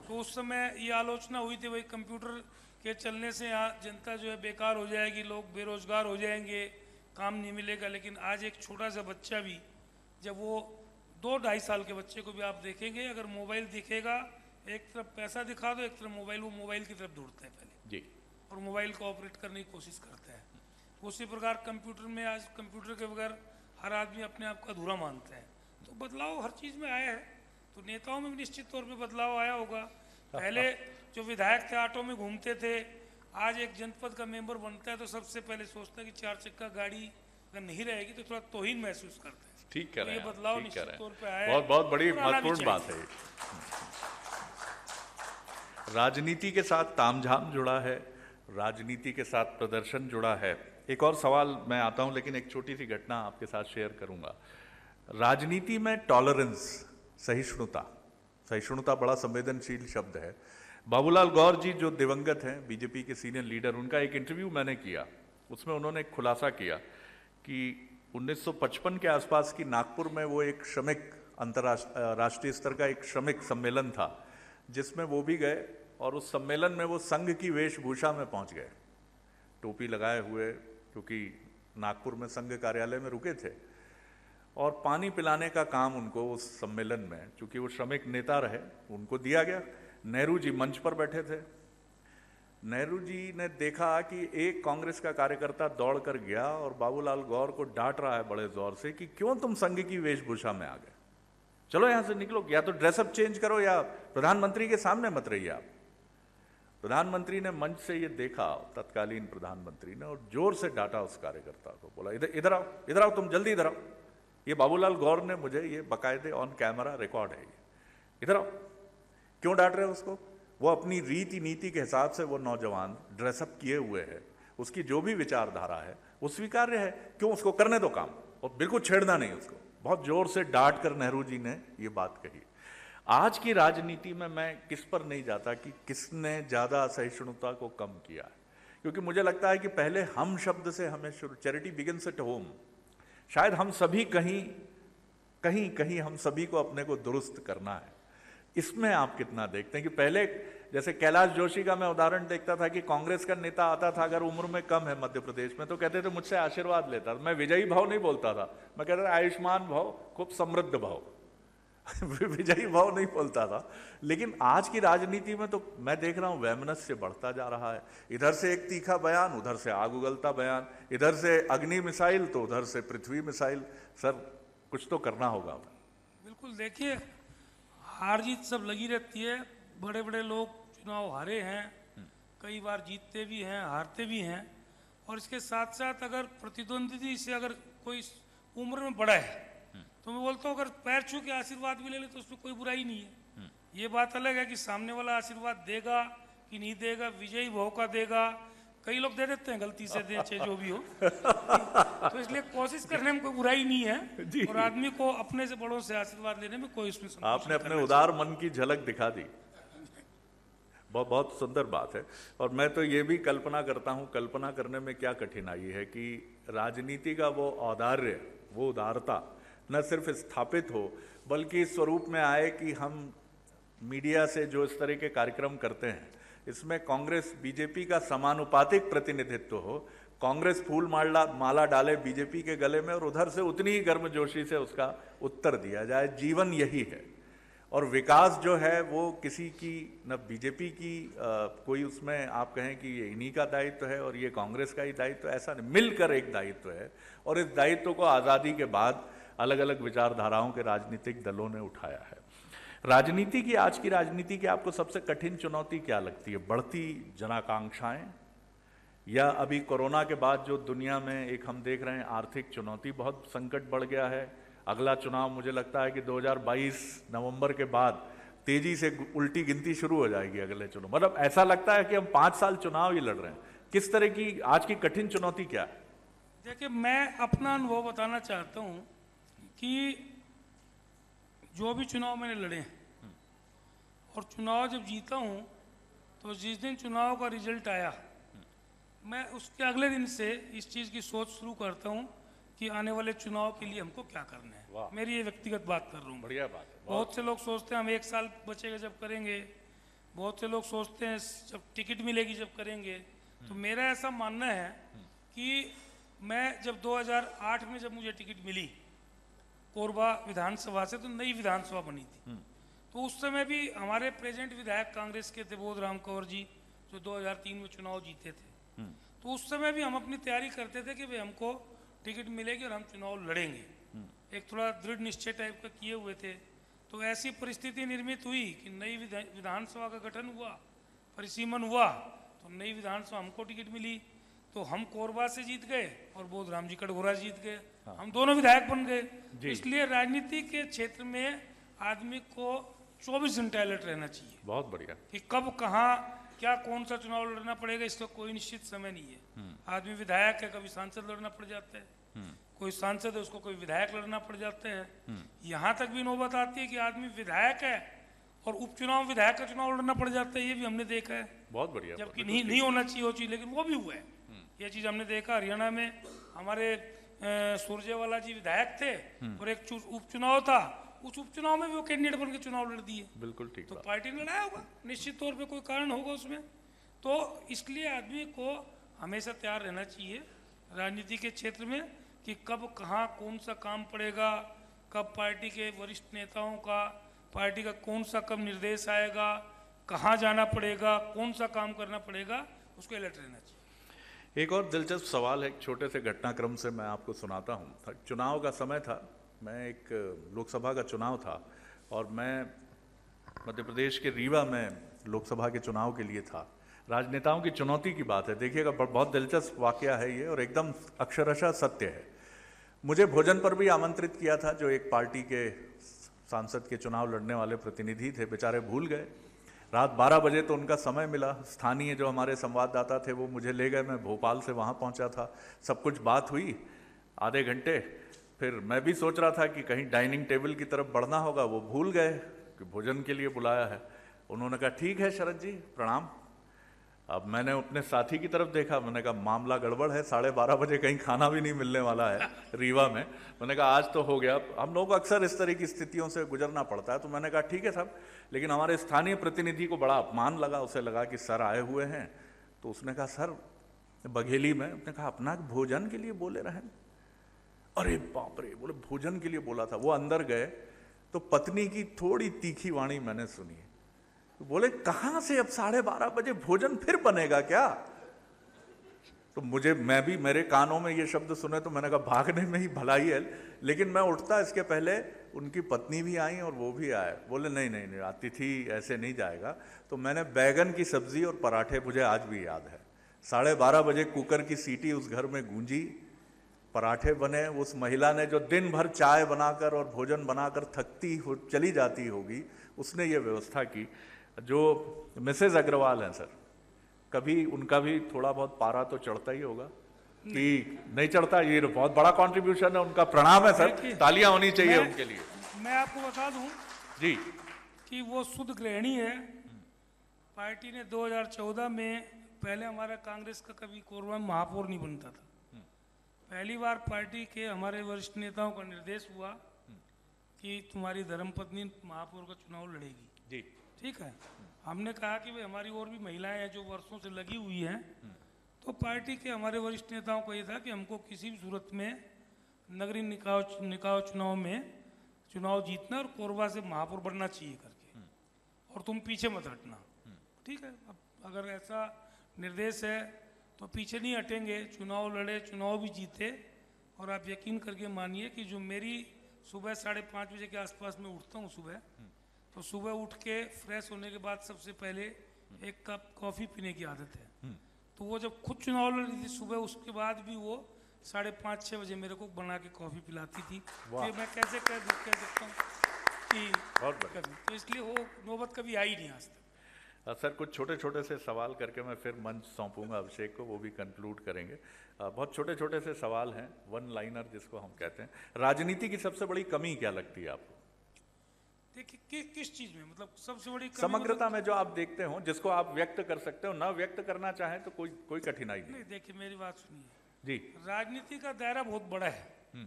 तो उस समय ये आलोचना हुई थी भाई कंप्यूटर के चलने से यहाँ जनता जो है बेकार हो जाएगी, लोग बेरोजगार हो जाएंगे, काम नहीं मिलेगा। लेकिन आज एक छोटा सा बच्चा भी, जब वो 2-2.5 साल के बच्चे को भी आप देखेंगे, अगर मोबाइल दिखेगा, एक तरफ पैसा दिखा दो, एक तरफ मोबाइल, वो मोबाइल की तरफ दौड़ता है पहले जी, और मोबाइल को ऑपरेट करने की कोशिश करता है। उसी प्रकार कंप्यूटर में, आज कंप्यूटर के बगैर हर आदमी अपने आप को अधूरा मानता है। तो बदलाव हर चीज़ में आया है। तो नेताओं में भी निश्चित तौर पे बदलाव आया होगा। पहले जो विधायक थे ऑटो में घूमते थे, आज एक जनपद का मेंबर बनता है तो सबसे पहले सोचता है कि 4 चक्का गाड़ी अगर नहीं रहेगी तो थोड़ा तोहिन महसूस करता है। ठीक कह रहे हैं, ये बदलाव ठीक कह रहे निश्चित तौर पे हैं। आया है। बहुत बहुत बड़ी और आना भी महत्वपूर्ण बात है। राजनीति के साथ तामझाम जुड़ा है, राजनीति के साथ प्रदर्शन जुड़ा है। एक और सवाल मैं आता हूं, लेकिन एक छोटी सी घटना आपके साथ शेयर करूंगा। राजनीति में टॉलरेंस, सहिष्णुता बड़ा संवेदनशील शब्द है। बाबूलाल गौर जी जो दिवंगत हैं, बीजेपी के सीनियर लीडर, उनका एक इंटरव्यू मैंने किया, उसमें उन्होंने एक खुलासा किया कि 1955 के आसपास की नागपुर में वो एक श्रमिक राष्ट्रीय स्तर का एक श्रमिक सम्मेलन था, जिसमें वो भी गए और उस सम्मेलन में वो संघ की वेशभूषा में पहुंच गए, टोपी लगाए हुए, क्योंकि नागपुर में संघ कार्यालय में रुके थे, और पानी पिलाने का काम उनको उस सम्मेलन में, चूंकि वो श्रमिक नेता रहे, उनको दिया गया। नेहरू जी मंच पर बैठे थे। नेहरू जी ने देखा कि एक कांग्रेस का कार्यकर्ता दौड़ कर गया और बाबूलाल गौर को डांट रहा है बड़े जोर से कि क्यों तुम संघ की वेशभूषा में आ गए, चलो यहां से निकलो, या तो ड्रेसअप चेंज करो या प्रधानमंत्री के सामने मत रहिए आप। प्रधानमंत्री ने मंच से ये देखा, तत्कालीन प्रधानमंत्री ने, और जोर से डांटा उस कार्यकर्ता को, बोला इधर आओ तुम, जल्दी इधर आओ। ये बाबूलाल गौर ने मुझे, ये बाकायदे ऑन कैमरा रिकॉर्ड है, इधर आओ। क्यों डांट रहे हो उसको? वो अपनी रीति नीति के हिसाब से वो नौजवान ड्रेसअप किए हुए है, उसकी जो भी विचारधारा है वो स्वीकार्य है, क्यों उसको करने दो काम, और बिल्कुल छेड़ना नहीं उसको। बहुत जोर से डांट कर नेहरू जी ने ये बात कही। आज की राजनीति में मैं किस पर नहीं जाता कि किसने ज्यादा सहिष्णुता को कम किया है, क्योंकि मुझे लगता है कि पहले हम शब्द से हमें शुरू, चैरिटी बिगिंस एट होम। शायद हम सभी कहीं हम सभी को अपने को दुरुस्त करना है। इसमें आप कितना देखते हैं कि पहले, जैसे कैलाश जोशी का मैं उदाहरण देखता था कि कांग्रेस का नेता आता था, अगर उम्र में कम है मध्य प्रदेश में, तो कहते थे मुझसे आशीर्वाद लेता था। मैं विजयी भाव नहीं बोलता था, मैं कहता था आयुष्मान भाव, खूब समृद्ध भाव विजयी भाव नहीं बोलता था। लेकिन आज की राजनीति में तो मैं देख रहा हूं वैमनस्य बढ़ता जा रहा है। इधर से एक तीखा बयान, उधर से आग उगलता बयान, इधर से अग्नि मिसाइल तो उधर से पृथ्वी मिसाइल। सर कुछ तो करना होगा। बिल्कुल, देखिए हार जीत सब लगी रहती है। बड़े बड़े लोग चुनाव हारे हैं, कई बार जीतते भी हैं, हारते भी हैं। और इसके साथ साथ अगर प्रतिद्वंदी से अगर कोई उम्र में बड़ा है तो मैं बोलता हूँ अगर पैर छू के आशीर्वाद भी ले ले तो उसमें कोई बुराई नहीं है। ये बात अलग है कि सामने वाला आशीर्वाद देगा कि नहीं देगा, विजयी भाव का देगा, कई लोग दे देते हैं गलती से, दे चाहे जो भी हो। तो इसलिए कोशिश करने में कोई बुराई नहीं है और आदमी को अपने से बड़ों से आशीर्वाद लेने में कोई इसमें संकोच आपने नहीं अपने करना उदार मन की झलक दिखा दी। बहुत बहुत सुंदर बात है। और मैं तो ये भी कल्पना करता हूँ, कल्पना करने में क्या कठिनाई है कि राजनीति का वो औदार्य, वो उदारता न सिर्फ स्थापित हो बल्कि इस स्वरूप में आए कि हम मीडिया से जो इस तरह के कार्यक्रम करते हैं इसमें कांग्रेस बीजेपी का समानुपातिक प्रतिनिधित्व हो, कांग्रेस फूल माला डाले बीजेपी के गले में और उधर से उतनी ही गर्मजोशी से उसका उत्तर दिया जाए। जीवन यही है। और विकास जो है वो किसी की न बीजेपी की कोई उसमें आप कहें कि ये इन्हीं का दायित्व है और ये कांग्रेस का ही दायित्व, ऐसा नहीं, मिलकर एक दायित्व है। और इस दायित्व को आज़ादी के बाद अलग अलग विचारधाराओं के राजनीतिक दलों ने उठाया है। राजनीति की, आज की राजनीति की आपको सबसे कठिन चुनौती क्या लगती है? बढ़ती जनाकांक्षाएं या अभी कोरोना के बाद जो दुनिया में एक हम देख रहे हैं आर्थिक चुनौती, बहुत संकट बढ़ गया है। अगला चुनाव मुझे लगता है कि 2022 नवंबर के बाद तेजी से उल्टी गिनती शुरू हो जाएगी अगले चुनाव। मतलब ऐसा लगता है कि हम 5 साल चुनाव ही लड़ रहे हैं। किस तरह की आज की कठिन चुनौती क्या है? देखिए, मैं अपना अनुभव बताना चाहता हूं कि जो भी चुनाव मैंने लड़े हैं और चुनाव जब जीता हूं तो जिस दिन चुनाव का रिजल्ट आया मैं उसके अगले दिन से इस चीज़ की सोच शुरू करता हूं कि आने वाले चुनाव के लिए हमको क्या करना है। मेरी ये व्यक्तिगत बात कर रहा हूँ। बढ़िया बात है। बहुत से लोग सोचते हैं हम 1 साल बचेगा जब करेंगे, बहुत से लोग सोचते हैं जब टिकट मिलेगी जब करेंगे। तो मेरा ऐसा मानना है कि मैं जब 2008 में जब मुझे टिकट मिली कोरबा विधानसभा से, तो नई विधानसभा बनी थी, तो उस समय भी हमारे प्रेजेंट विधायक कांग्रेस के थे बोध राम कंवर जी, जो 2003 में चुनाव जीते थे। तो उस समय भी हम अपनी तैयारी करते थे कि भाई हमको टिकट मिलेगी और हम चुनाव लड़ेंगे। एक थोड़ा दृढ़ निश्चय टाइप का किए हुए थे। तो ऐसी परिस्थिति निर्मित हुई कि नई विधानसभा का गठन हुआ, परिसीमन हुआ, तो नई विधानसभा हमको टिकट मिली। तो हम कोरबा से जीत गए और बोध राम जी कटघोरा जीत गए। हम दोनों विधायक बन गए। इसलिए राजनीति के क्षेत्र में आदमी को 24 घंटे अलर्ट रहना चाहिए। बहुत बढ़िया। कि कब कहाँ क्या कौन सा चुनाव लड़ना पड़ेगा इसका कोई निश्चित समय नहीं है। आदमी विधायक है, कभी सांसद लड़ना पड़ जाता है, कोई सांसद है उसको कोई विधायक लड़ना पड़ जाते हैं। यहाँ तक भी नौबत आती है कि आदमी विधायक है और उपचुनाव विधायक का चुनाव लड़ना पड़ जाता है। ये भी हमने देखा है। बहुत बढ़िया। जबकि नहीं होना चाहिए वो चीज, लेकिन वो भी हुआ है। ये चीज हमने देखा। हरियाणा में हमारे सुरजेवाला जी विधायक थे और एक उपचुनाव था, उस उपचुनाव में भी वो कैंडिडेट बन के चुनाव लड़ दिए। बिल्कुल ठीक। तो पार्टी ने लड़ाया होगा, निश्चित तौर पे कोई कारण होगा उसमें। तो इसलिए आदमी को हमेशा तैयार रहना चाहिए राजनीति के क्षेत्र में कि कब कहाँ कौन सा काम पड़ेगा, कब पार्टी के वरिष्ठ नेताओं का, पार्टी का कौन सा कब निर्देश आएगा, कहाँ जाना पड़ेगा, कौन सा काम करना पड़ेगा, उसको अलर्ट रहना चाहिए। एक और दिलचस्प सवाल है, एक छोटे से घटनाक्रम से मैं आपको सुनाता हूँ। चुनाव का समय था, मैं एक लोकसभा का चुनाव था और मैं मध्य प्रदेश के रीवा में लोकसभा के चुनाव के लिए था। राजनेताओं की चुनौती की बात है, देखिएगा, बहुत दिलचस्प वाकया है ये और एकदम अक्षरशः सत्य है। मुझे भोजन पर भी आमंत्रित किया था, जो एक पार्टी के सांसद के चुनाव लड़ने वाले प्रतिनिधि थे, बेचारे भूल गए। रात 12 बजे तो उनका समय मिला। स्थानीय जो हमारे संवाददाता थे वो मुझे ले गए, मैं भोपाल से वहाँ पहुँचा था। सब कुछ बात हुई आधे घंटे, फिर मैं भी सोच रहा था कि कहीं डाइनिंग टेबल की तरफ बढ़ना होगा, वो भूल गए कि भोजन के लिए बुलाया है। उन्होंने कहा ठीक है शरद जी, प्रणाम। अब मैंने अपने साथी की तरफ देखा, मैंने कहा मामला गड़बड़ है, 12:30 बजे कहीं खाना भी नहीं मिलने वाला है रीवा में। मैंने कहा आज तो हो गया। हम लोग अक्सर इस तरह की स्थितियों से गुजरना पड़ता है। तो मैंने कहा ठीक है साहब, लेकिन हमारे स्थानीय प्रतिनिधि को बड़ा अपमान लगा। उसे लगा कि सर आए हुए हैं, तो उसने कहा सर बघेली में, उसने कहा अपना भोजन के लिए बोले रहे। अरे बाप रे, बोले भोजन के लिए बोला था। वो अंदर गए तो पत्नी की थोड़ी तीखी वाणी मैंने सुनी। तो बोले कहां से अब 12:30 बजे भोजन फिर बनेगा क्या? तो मैं भी मेरे कानों में ये शब्द सुने तो मैंने कहा भागने में ही भलाई है। लेकिन मैं उठता इसके पहले उनकी पत्नी भी आई और वो भी आए, बोले नहीं नहीं नहीं अतिथि ऐसे नहीं जाएगा। तो मैंने बैगन की सब्जी और पराठे, मुझे आज भी याद है, 12:30 बजे कुकर की सीटी उस घर में गूंजी, पराठे बने। उस महिला ने जो दिन भर चाय बनाकर और भोजन बनाकर थकती हो चली जाती होगी, उसने ये व्यवस्था की। जो मिसेज अग्रवाल हैं सर, कभी उनका भी थोड़ा बहुत पारा तो चढ़ता ही होगा कि नहीं चढ़ता? ये बहुत बड़ा कंट्रीब्यूशन है उनका, प्रणाम है सर, तालियां होनी चाहिए उनके लिए। मैं आपको बता दूं जी कि वो शुद्ध गृहिणी है। पार्टी ने 2014 में, पहले हमारा कांग्रेस का कभी कोरबा में महापौर नहीं बनता था, पहली बार पार्टी के हमारे वरिष्ठ नेताओं का निर्देश हुआ कि तुम्हारी धर्मपत्नी महापौर का चुनाव लड़ेगी। जी ठीक है, हमने कहा कि भाई हमारी और भी महिलाएं हैं जो वर्षों से लगी हुई हैं। तो पार्टी के हमारे वरिष्ठ नेताओं को ये था कि हमको किसी भी सूरत में नगरीय निकाय चुनाव में चुनाव जीतना और कोरबा से महापौर बनना चाहिए करके, और तुम पीछे मत हटना। ठीक है, अब अगर ऐसा निर्देश है तो पीछे नहीं हटेंगे, चुनाव लड़े, चुनाव भी जीते। और आप यकीन करके मानिए कि जो मेरी सुबह 5:30 बजे के आसपास में उठता हूँ सुबह, तो सुबह उठ के फ्रेश होने के बाद सबसे पहले एक कप कॉफ़ी पीने की आदत है। तो वो जब खुद चुनाव लड़ रही थी सुबह, उसके बाद भी वो 5:30-6 बजे मेरे को बना के कॉफ़ी पिलाती थी। तो ये मैं कैसे कह सकता हूँ कि तो इसलिए वो नौबत कभी आई नहीं आज तक। सर कुछ छोटे छोटे से सवाल करके मैं फिर मंच सौंपूंगा अभिषेक को, वो भी कंक्लूड करेंगे। बहुत छोटे छोटे से सवाल हैं, वन लाइनर जिसको हम कहते हैं। राजनीति की सबसे बड़ी कमी क्या लगती है आपको? देखिए किस चीज में, मतलब सबसे बड़ी कमी समग्रता में जो आप देखते हो, जिसको आप व्यक्त कर सकते हो, ना व्यक्त करना चाहें तो कोई कठिनाई नहीं। देखिए मेरी बात सुनिए जी, राजनीति का दायरा बहुत बड़ा है,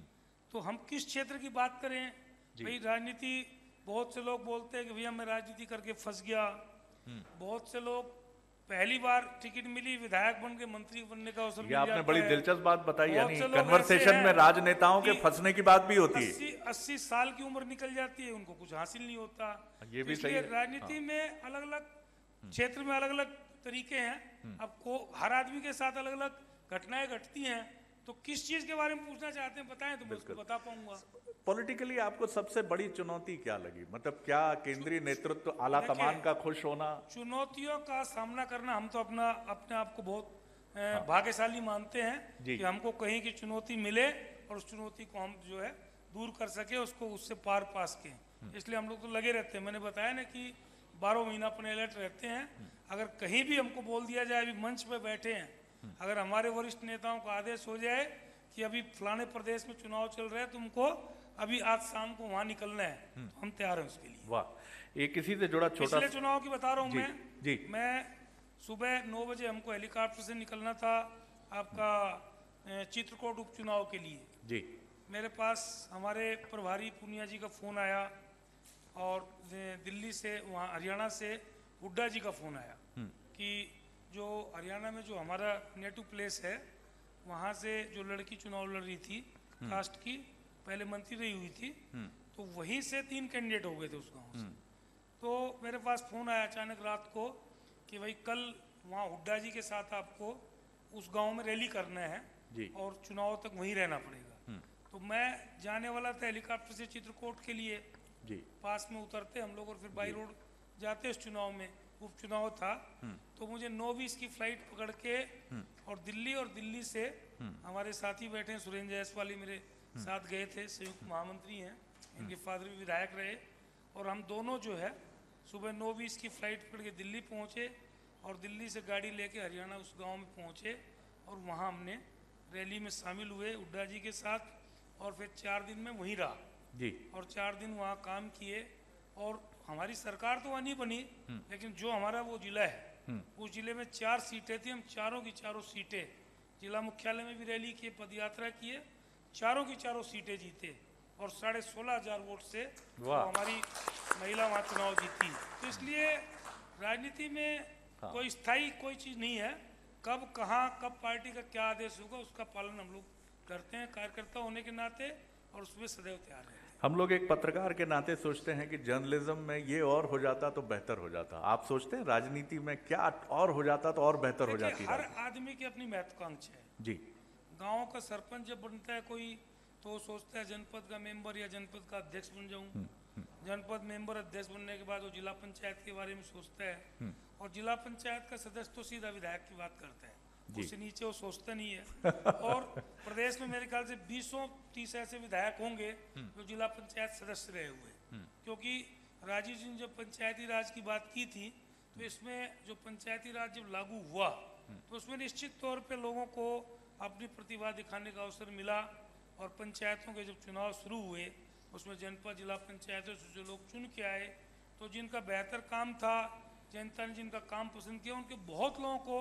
तो हम किस क्षेत्र की बात करें? भाई राजनीति, बहुत से लोग बोलते हैं कि भैया मैं राजनीति करके फंस गया। बहुत से लोग पहली बार टिकट मिली, विधायक बन के मंत्री बनने का अवसर मिल जाता है। आपने बड़ी दिलचस्प बात बताई, यानी कन्वर्सेशन में राजनेताओं के फंसने की बात भी होती है। 80 साल की उम्र निकल जाती है, उनको कुछ हासिल नहीं होता। ये भी सही है। राजनीति में अलग अलग क्षेत्र में अलग अलग तरीके हैं। अब हर आदमी के साथ अलग अलग घटनाएं घटती हैं, तो किस चीज के बारे में पूछना चाहते हैं बताएं तो मैं उसको बता पाऊंगा। पॉलिटिकली आपको सबसे बड़ी चुनौती क्या लगी? मतलब क्या केंद्रीय नेतृत्व, आला कमान का खुश होना? चुनौतियों का सामना करना, हम तो अपने आप को बहुत भाग्यशाली मानते हैं कि हमको कहीं की चुनौती मिले और उस चुनौती को हम जो है दूर कर सके, उसको उससे पार पा सके। इसलिए हम लोग तो लगे रहते हैं। मैंने बताया ना कि 12 महीना अपने अलर्ट रहते हैं। अगर कहीं भी हमको बोल दिया जाए, अभी मंच पे बैठे हैं, अगर हमारे वरिष्ठ नेताओं का आदेश हो जाए कि अभी फलाने प्रदेश में चुनाव चल रहे हैं, तुमको अभी आज शाम को वहां निकलना है, तो हम तैयार हैं उसके लिए। वाह, ये किसी से जुड़ा छोटा पिछले चुनाव की बता रहा हूँ जी। मैं सुबह 9 बजे हमको हेलीकॉप्टर से निकलना था आपका चित्रकूट उपचुनाव के लिए जी। मेरे पास हमारे प्रभारी पूनिया जी का फोन आया और दिल्ली से, वहाँ हरियाणा से हुड्डा जी का फोन आया कि जो हरियाणा में जो हमारा नेटिव प्लेस है, वहाँ से जो लड़की चुनाव लड़ रही थी कास्ट की, पहले मंत्री रही हुई थी, तो वहीं से 3 कैंडिडेट हो गए थे उस गांव से। तो मेरे पास फोन आया अचानक रात को कि भाई कल वहाँ हुड्डा जी के साथ आपको उस गांव में रैली करना है और चुनाव तक वहीं रहना पड़ेगा। तो मैं जाने वाला था हेलीकॉप्टर से चित्रकूट के लिए, पास में उतरते हम लोग और फिर बाई रोड जाते उस चुनाव में, उपचुनाव था। तो मुझे 9:20 की फ्लाइट पकड़ के और दिल्ली से हमारे साथी बैठे हैं, सुरेंद्र जायसवाल मेरे साथ गए थे, संयुक्त महामंत्री हैं, इनके फादर भी विधायक रहे, और हम दोनों जो है सुबह 9:20 की फ्लाइट पकड़ के दिल्ली पहुंचे और दिल्ली से गाड़ी लेके हरियाणा उस गांव में पहुंचे और वहां हमने रैली में शामिल हुए हुड्डा जी के साथ, और फिर 4 दिन में वहीं रहा जी, और 4 दिन वहाँ काम किए। और हमारी सरकार तो वहाँ नहीं बनी, लेकिन जो हमारा वो जिला है, उस जिले में 4 सीटें थी, हम चारों की चारों सीटें जिला मुख्यालय में भी रैली किए, पदयात्रा किए, चारों की चारों सीटें जीते और 16,500 वोट से तो हमारी महिला वहाँ चुनाव जीती। तो इसलिए राजनीति में कोई स्थायी कोई चीज़ नहीं है, कब कहाँ कब पार्टी का क्या आदेश होगा उसका पालन हम लोग करते हैं कार्यकर्ता होने के नाते, और उसमें सदैव तैयार रहते हैं। हम लोग एक पत्रकार के नाते सोचते हैं कि जर्नलिज्म में ये और हो जाता तो बेहतर हो जाता। आप सोचते हैं राजनीति में क्या और हो जाता तो और बेहतर हो जाती? हर आदमी की अपनी महत्वाकांक्षा है जी। गाँव का सरपंच जब बनता है कोई, तो वो सोचता है जनपद का मेंबर या जनपद का अध्यक्ष बन जाऊं। जनपद मेंबर अध्यक्ष बनने के बाद वो जिला पंचायत के बारे में सोचता है, और जिला पंचायत का सदस्य तो सीधा विधायक की बात करता है, उससे नीचे वो सोचता नहीं है। और प्रदेश में मेरे ख्याल से 20-30 ऐसे विधायक होंगे जो जिला पंचायत सदस्य रहे हुए, क्योंकि राजीव जी ने जब पंचायती राज की बात की थी तो इसमें जो पंचायती राज जब लागू हुआ तो उसमें निश्चित तौर पे लोगों को अपनी प्रतिभा दिखाने का अवसर मिला, और पंचायतों के जब चुनाव शुरू हुए उसमें जनपद जिला पंचायतों से जो लोग चुन के आए, तो जिनका बेहतर काम था, जनता ने जिनका काम पसंद किया, उनके बहुत लोगों को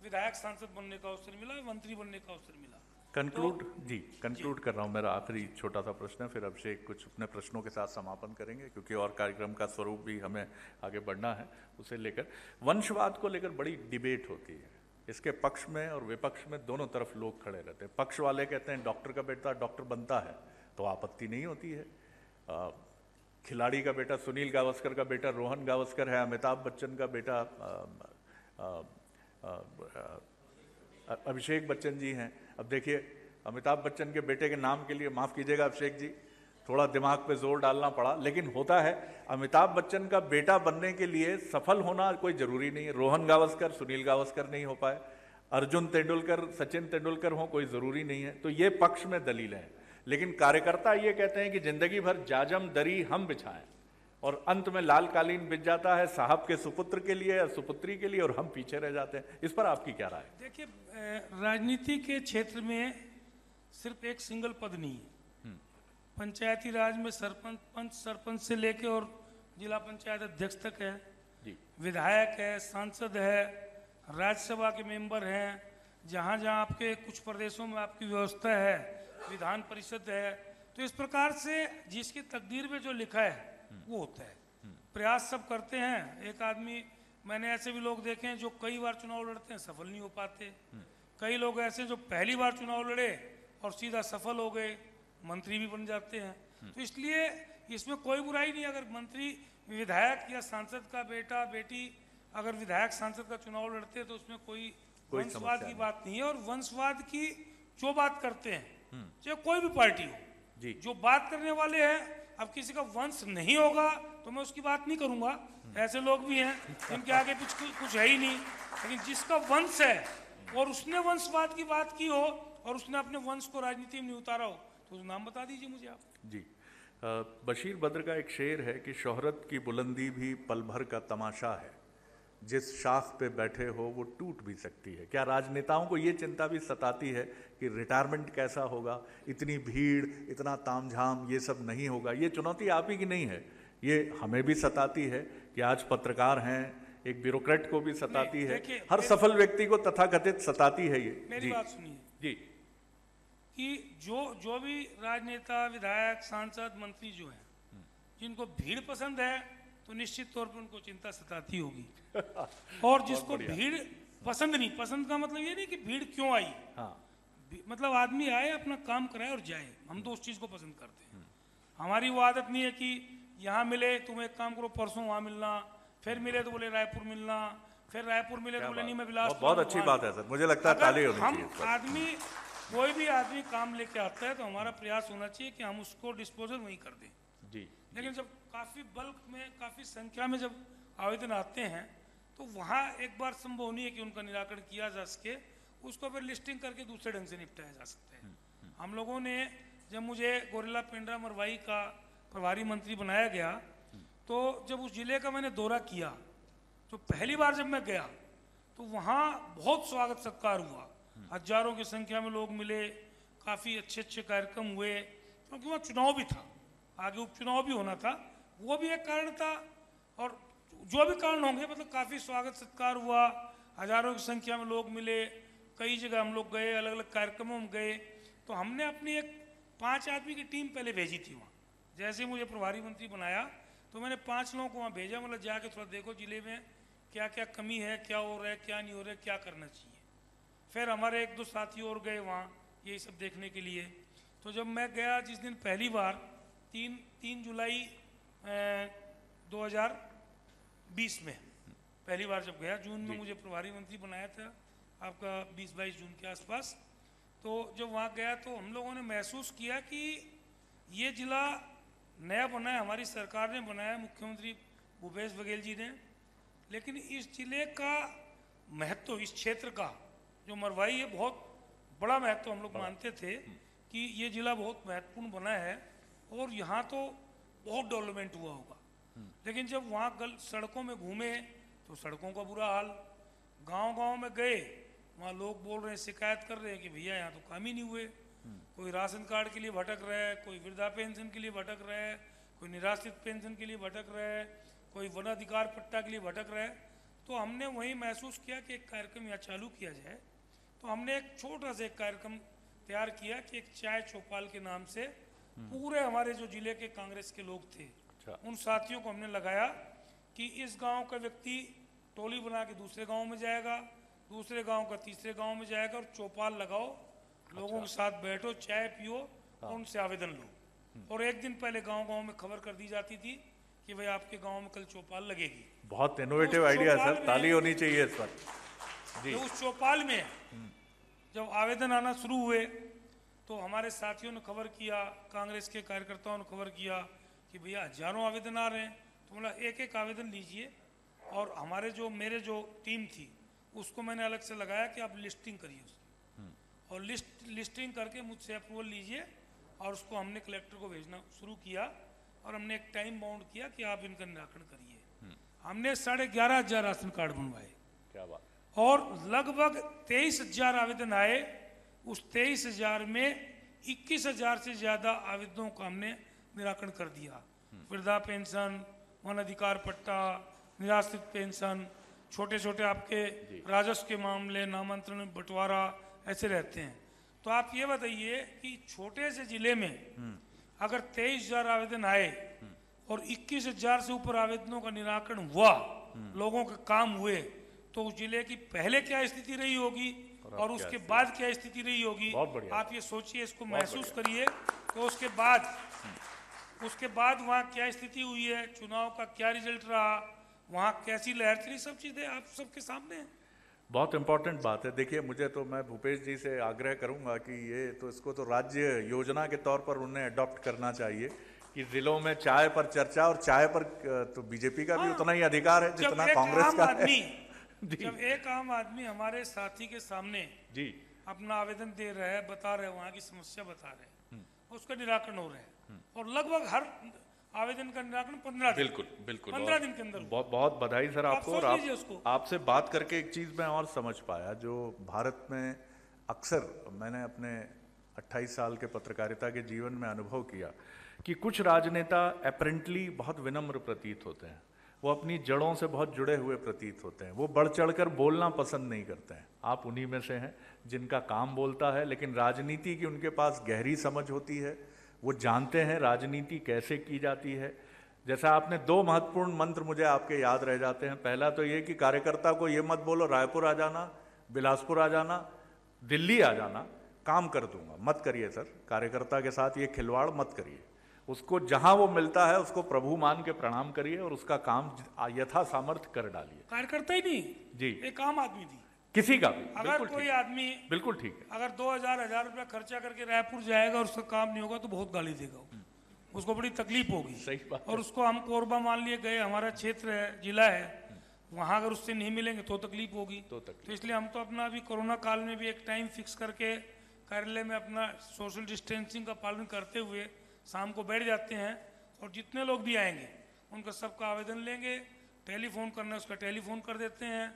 विधायक सांसद बनने का अवसर मिला, मंत्री बनने का अवसर मिला। कंक्लूड कर रहा हूँ। मेरा आखिरी छोटा सा प्रश्न है, फिर अभिषेक कुछ अपने प्रश्नों के साथ समापन करेंगे, क्योंकि और कार्यक्रम का स्वरूप भी हमें आगे बढ़ना है। उसे लेकर वंशवाद को लेकर बड़ी डिबेट होती है, इसके पक्ष में और विपक्ष में दोनों तरफ लोग खड़े रहते हैं। पक्ष वाले कहते हैं डॉक्टर का बेटा डॉक्टर बनता है तो आपत्ति नहीं होती है, खिलाड़ी का बेटा सुनील गावस्कर का बेटा रोहन गावस्कर है, अमिताभ बच्चन का बेटा अभिषेक बच्चन जी हैं। अब देखिए अमिताभ बच्चन के बेटे के नाम के लिए, माफ़ कीजिएगा अभिषेक जी, थोड़ा दिमाग पे जोर डालना पड़ा, लेकिन होता है। अमिताभ बच्चन का बेटा बनने के लिए सफल होना कोई ज़रूरी नहीं है। रोहन गावस्कर सुनील गावस्कर नहीं हो पाए, अर्जुन तेंदुलकर सचिन तेंदुलकर हो कोई ज़रूरी नहीं है। तो ये पक्ष में दलील है, लेकिन कार्यकर्ता ये कहते हैं कि ज़िंदगी भर जाजम दरी हम बिछाएं और अंत में लाल कालीन बिछ जाता है साहब के सुपुत्र के लिए या सुपुत्री के लिए, और हम पीछे रह जाते हैं। इस पर आपकी क्या राय है? देखिए, राजनीति के क्षेत्र में सिर्फ एक सिंगल पद नहीं है। पंचायती राज में सरपंच से लेके और जिला पंचायत अध्यक्ष तक है, विधायक है, सांसद है, राज्यसभा के मेंबर हैं, जहाँ जहाँ आपके कुछ प्रदेशों में आपकी व्यवस्था है, विधान परिषद है। तो इस प्रकार से जिसकी तकदीर में जो लिखा है वो होता है। प्रयास सब करते हैं। एक आदमी, मैंने ऐसे भी लोग देखे हैं जो कई बार चुनाव लड़ते हैं, सफल नहीं हो पाते। कई लोग ऐसे जो पहली बार चुनाव लड़े और सीधा सफल हो गए, मंत्री भी बन जाते हैं। तो इसलिए इसमें कोई बुराई नहीं। अगर मंत्री, विधायक या सांसद का बेटा बेटी अगर विधायक सांसद का चुनाव लड़ते हैं तो उसमें कोई वंशवाद की बात नहीं है। और वंशवाद की जो बात करते हैं, चाहे कोई भी पार्टी हो, जो बात करने वाले हैं, अब किसी का वंश नहीं होगा तो मैं उसकी बात नहीं करूंगा। ऐसे लोग भी हैं जिनके आगे कुछ है ही नहीं, लेकिन जिसका वंश है और उसने वंशवाद की बात की हो और उसने अपने वंश को राजनीति में नहीं उतारा हो तो नाम बता दीजिए मुझे आप। जी, बशीर बद्र का एक शेर है कि शोहरत की बुलंदी भी पल भर का तमाशा है, जिस शाख पे बैठे हो वो टूट भी सकती है। क्या राजनेताओं को ये चिंता भी सताती है कि रिटायरमेंट कैसा होगा, इतनी भीड़, इतना तामझाम, ये सब नहीं होगा? ये चुनौती आप ही की नहीं है, ये हमें भी सताती है कि आज पत्रकार हैं, एक ब्यूरोक्रेट को भी सताती है, हर सफल व्यक्ति को तथाकथित सताती है ये। मेरी बात सुनिए जी, कि जो भी राजनेता, विधायक, सांसद, मंत्री जो हैं, जिनको भीड़ पसंद है तो निश्चित तौर पर उनको चिंता सताती होगी। और जिसको भीड़ पसंद नहीं, पसंद का मतलब ये नहीं कि भीड़ क्यों आई, मतलब आदमी आए, अपना काम कराए और जाए, हम तो उस चीज को पसंद करते हैं। हमारी वो आदत नहीं है कि यहाँ मिले तुम एक काम करो परसों वहाँ मिलना, फिर मिले तो बोले रायपुर मिलना, फिर रायपुर मिले तो बोले नहीं मैं बिलासपुर। बहुत अच्छी बात है सर, मुझे लगता है ताली होनी चाहिए। हम आदमी, कोई भी आदमी काम लेके आता है तो हमारा प्रयास होना चाहिए कि हम उसको डिस्पोजल वहीं कर दें जी। लेकिन जब काफी बल्क में, काफी संख्या में जब आवेदन आते हैं तो वहाँ एक बार संभव नहीं है कि उनका निराकरण किया जा सके, उसको फिर लिस्टिंग करके दूसरे ढंग से निपटाया जा सकता है। हम लोगों ने, जब मुझे गोरिल्ला पेंड्रा मरवाई का प्रभारी मंत्री बनाया गया तो जब उस जिले का मैंने दौरा किया तो पहली बार जब मैं गया तो वहाँ बहुत स्वागत सत्कार हुआ, हजारों की संख्या में लोग मिले, काफ़ी अच्छे अच्छे कार्यक्रम हुए, क्योंकि वहाँ चुनाव भी था, आगे उपचुनाव भी होना था, वो भी एक कारण था। और जो भी कारण होंगे, मतलब काफ़ी स्वागत सत्कार हुआ, हजारों की संख्या में लोग मिले, कई जगह हम लोग गए, अलग अलग कार्यक्रमों में गए। तो हमने अपनी एक 5 आदमी की टीम पहले भेजी थी वहाँ। जैसे मुझे प्रभारी मंत्री बनाया तो मैंने 5 लोगों को वहाँ भेजा, मतलब जाके थोड़ा देखो जिले में क्या क्या कमी है, क्या हो रहा है, क्या नहीं हो रहा है, क्या करना चाहिए। फिर हमारे 1-2 साथी और गए वहाँ यही सब देखने के लिए। तो जब मैं गया जिस दिन पहली बार 3 जुलाई 2020 में पहली बार जब गया, जून में मुझे प्रभारी मंत्री बनाया था आपका 20-22 जून के आसपास, तो जब वहाँ गया तो हम लोगों ने महसूस किया कि ये ज़िला नया बना है, हमारी सरकार ने बनाया, मुख्यमंत्री भूपेश बघेल जी ने, लेकिन इस ज़िले का महत्व, इस क्षेत्र का जो मरवाई है, बहुत बड़ा महत्व हम लोग मानते थे कि ये ज़िला बहुत महत्वपूर्ण बना है और यहाँ तो बहुत डेवलपमेंट हुआ होगा। लेकिन जब वहाँ सड़कों में घूमे तो सड़कों का बुरा हाल, गांव-गांव में गए, वहाँ लोग बोल रहे हैं, शिकायत कर रहे हैं कि भैया यहाँ तो काम ही नहीं हुए। कोई राशन कार्ड के लिए भटक रहा है, कोई वृद्धा पेंशन के लिए भटक रहा है, कोई निराश्रित पेंशन के लिए भटक रहा है, कोई वन अधिकार पट्टा के लिए भटक रहा है। तो हमने वही महसूस किया कि एक कार्यक्रम यहाँ चालू किया जाए। तो हमने एक छोटा सा एक कार्यक्रम तैयार किया कि एक चाय चौपाल के नाम से पूरे हमारे जो जिले के कांग्रेस के लोग थे, उन साथियों को हमने लगाया कि इस गांव का व्यक्ति टोली बना के दूसरे गांव में जाएगा, दूसरे गांव का तीसरे गांव में जाएगा और चौपाल लगाओ, लोगों के साथ बैठो, चाय पियो और उनसे आवेदन लो। और एक दिन पहले गांव-गांव में खबर कर दी जाती थी कि भाई आपके गांव में कल चौपाल लगेगी। बहुत इनोवेटिव आइडिया सर, ताली होनी चाहिए इस पर जी। तो उस चौपाल में जब आवेदन आना शुरू हुए तो हमारे साथियों ने खबर किया, कांग्रेस के कार्यकर्ताओं ने खबर किया कि भैया हजारों आवेदन आ रहे हैं। तो बोला एक एक आवेदन लीजिए, और हमारे मेरे जो टीम थी उसको मैंने अलग से लगाया कि आप लिस्टिंग करिए उसकी, और लिस्टिंग करके मुझसे अप्रूवल लीजिए, और उसको हमने कलेक्टर को भेजना शुरू किया और हमने एक टाइम बाउंड किया कि आप इनका निराकरण करिए। हमने 11,500 राशन कार्ड बनवाए। क्या बात। और लगभग 23,000 आवेदन आए। उस 23,000 में 21,000 से ज़्यादा आवेदनों का हमने निराकरण कर दिया। वृद्धा पेंशन, वन अधिकार पट्टा, निराश्रित पेंशन, छोटे छोटे आपके राजस्व के मामले, नामांतरण बंटवारा ऐसे रहते हैं। तो आप ये बताइए कि छोटे से जिले में अगर 23,000 आवेदन आए और 21,000 से ऊपर आवेदनों का निराकरण हुआ, लोगों के काम हुए, तो उस जिले की पहले क्या स्थिति रही होगी और उसके बाद क्या स्थिति रही होगी, आप ये सोचिए, इसको महसूस करिए। तो उसके बाद वहाँ क्या स्थिति हुई है, चुनाव का क्या रिजल्ट रहा, वहाँ कैसी लहर चली, सब चीजें आप सबके सामने हैं। बहुत इंपॉर्टेंट बात है। देखिए, मुझे तो, मैं भूपेश जी से आग्रह करूंगा कि ये तो, इसको तो राज्य योजना के तौर पर उन्हें अडॉप्ट करना चाहिए कि जिलों में चाय पर चर्चा, और चाय पर तो बीजेपी का भी उतना ही अधिकार है जितना कांग्रेस का है। जब एक आम आदमी हमारे साथी के सामने जी अपना आवेदन दे रहा है, बता रहे, वहाँ की समस्या बता रहे, उसका निराकरण हो रहा है, और लगभग हर आवेदन का निराकरण 15 दिन, बिल्कुल 15 दिन के अंदर। बहुत बधाई सर आपको। और आपसे बात करके एक चीज मैं और समझ पाया, जो भारत में अक्सर मैंने अपने 28 साल के पत्रकारिता के जीवन में अनुभव किया कि कुछ राजनेता अपरेंटली बहुत विनम्र प्रतीत होते हैं, वो अपनी जड़ों से बहुत जुड़े हुए प्रतीत होते हैं, वो बढ़ चढ़कर बोलना पसंद नहीं करते हैं। आप उन्हीं में से हैं जिनका काम बोलता है, लेकिन राजनीति की उनके पास गहरी समझ होती है, वो जानते हैं राजनीति कैसे की जाती है। जैसा आपने 2 महत्वपूर्ण मंत्र मुझे आपके याद रह जाते हैं। पहला तो ये कि कार्यकर्ता को ये मत बोलो रायपुर आ जाना, बिलासपुर आ जाना, दिल्ली आ जाना, काम कर दूंगा, मत करिए सर। कार्यकर्ता के साथ ये खिलवाड़ मत करिए, उसको जहां वो मिलता है उसको प्रभु मान के प्रणाम करिए और उसका काम यथा सामर्थ्य कर डालिए। कार्यकर्ता ही नहीं जी, एक आम आदमी थी, किसी का भी, अगर कोई आदमी, बिल्कुल ठीक है, अगर 2,000 रुपया खर्चा करके रायपुर जाएगा और उसका काम नहीं होगा तो बहुत गाली देगा, उसको बड़ी तकलीफ होगी। सही बात। और उसको हम कोरबा मान लिए गए, हमारा क्षेत्र है, जिला है, वहां अगर उससे नहीं मिलेंगे तो तकलीफ होगी। तो इसलिए हम तो अपना अभी कोरोना काल में भी एक टाइम फिक्स करके कार्यालय में अपना सोशल डिस्टेंसिंग का पालन करते हुए शाम को बैठ जाते हैं, और जितने लोग भी आएंगे उनका सबका आवेदन लेंगे, टेलीफोन करना है उसका टेलीफोन कर देते हैं,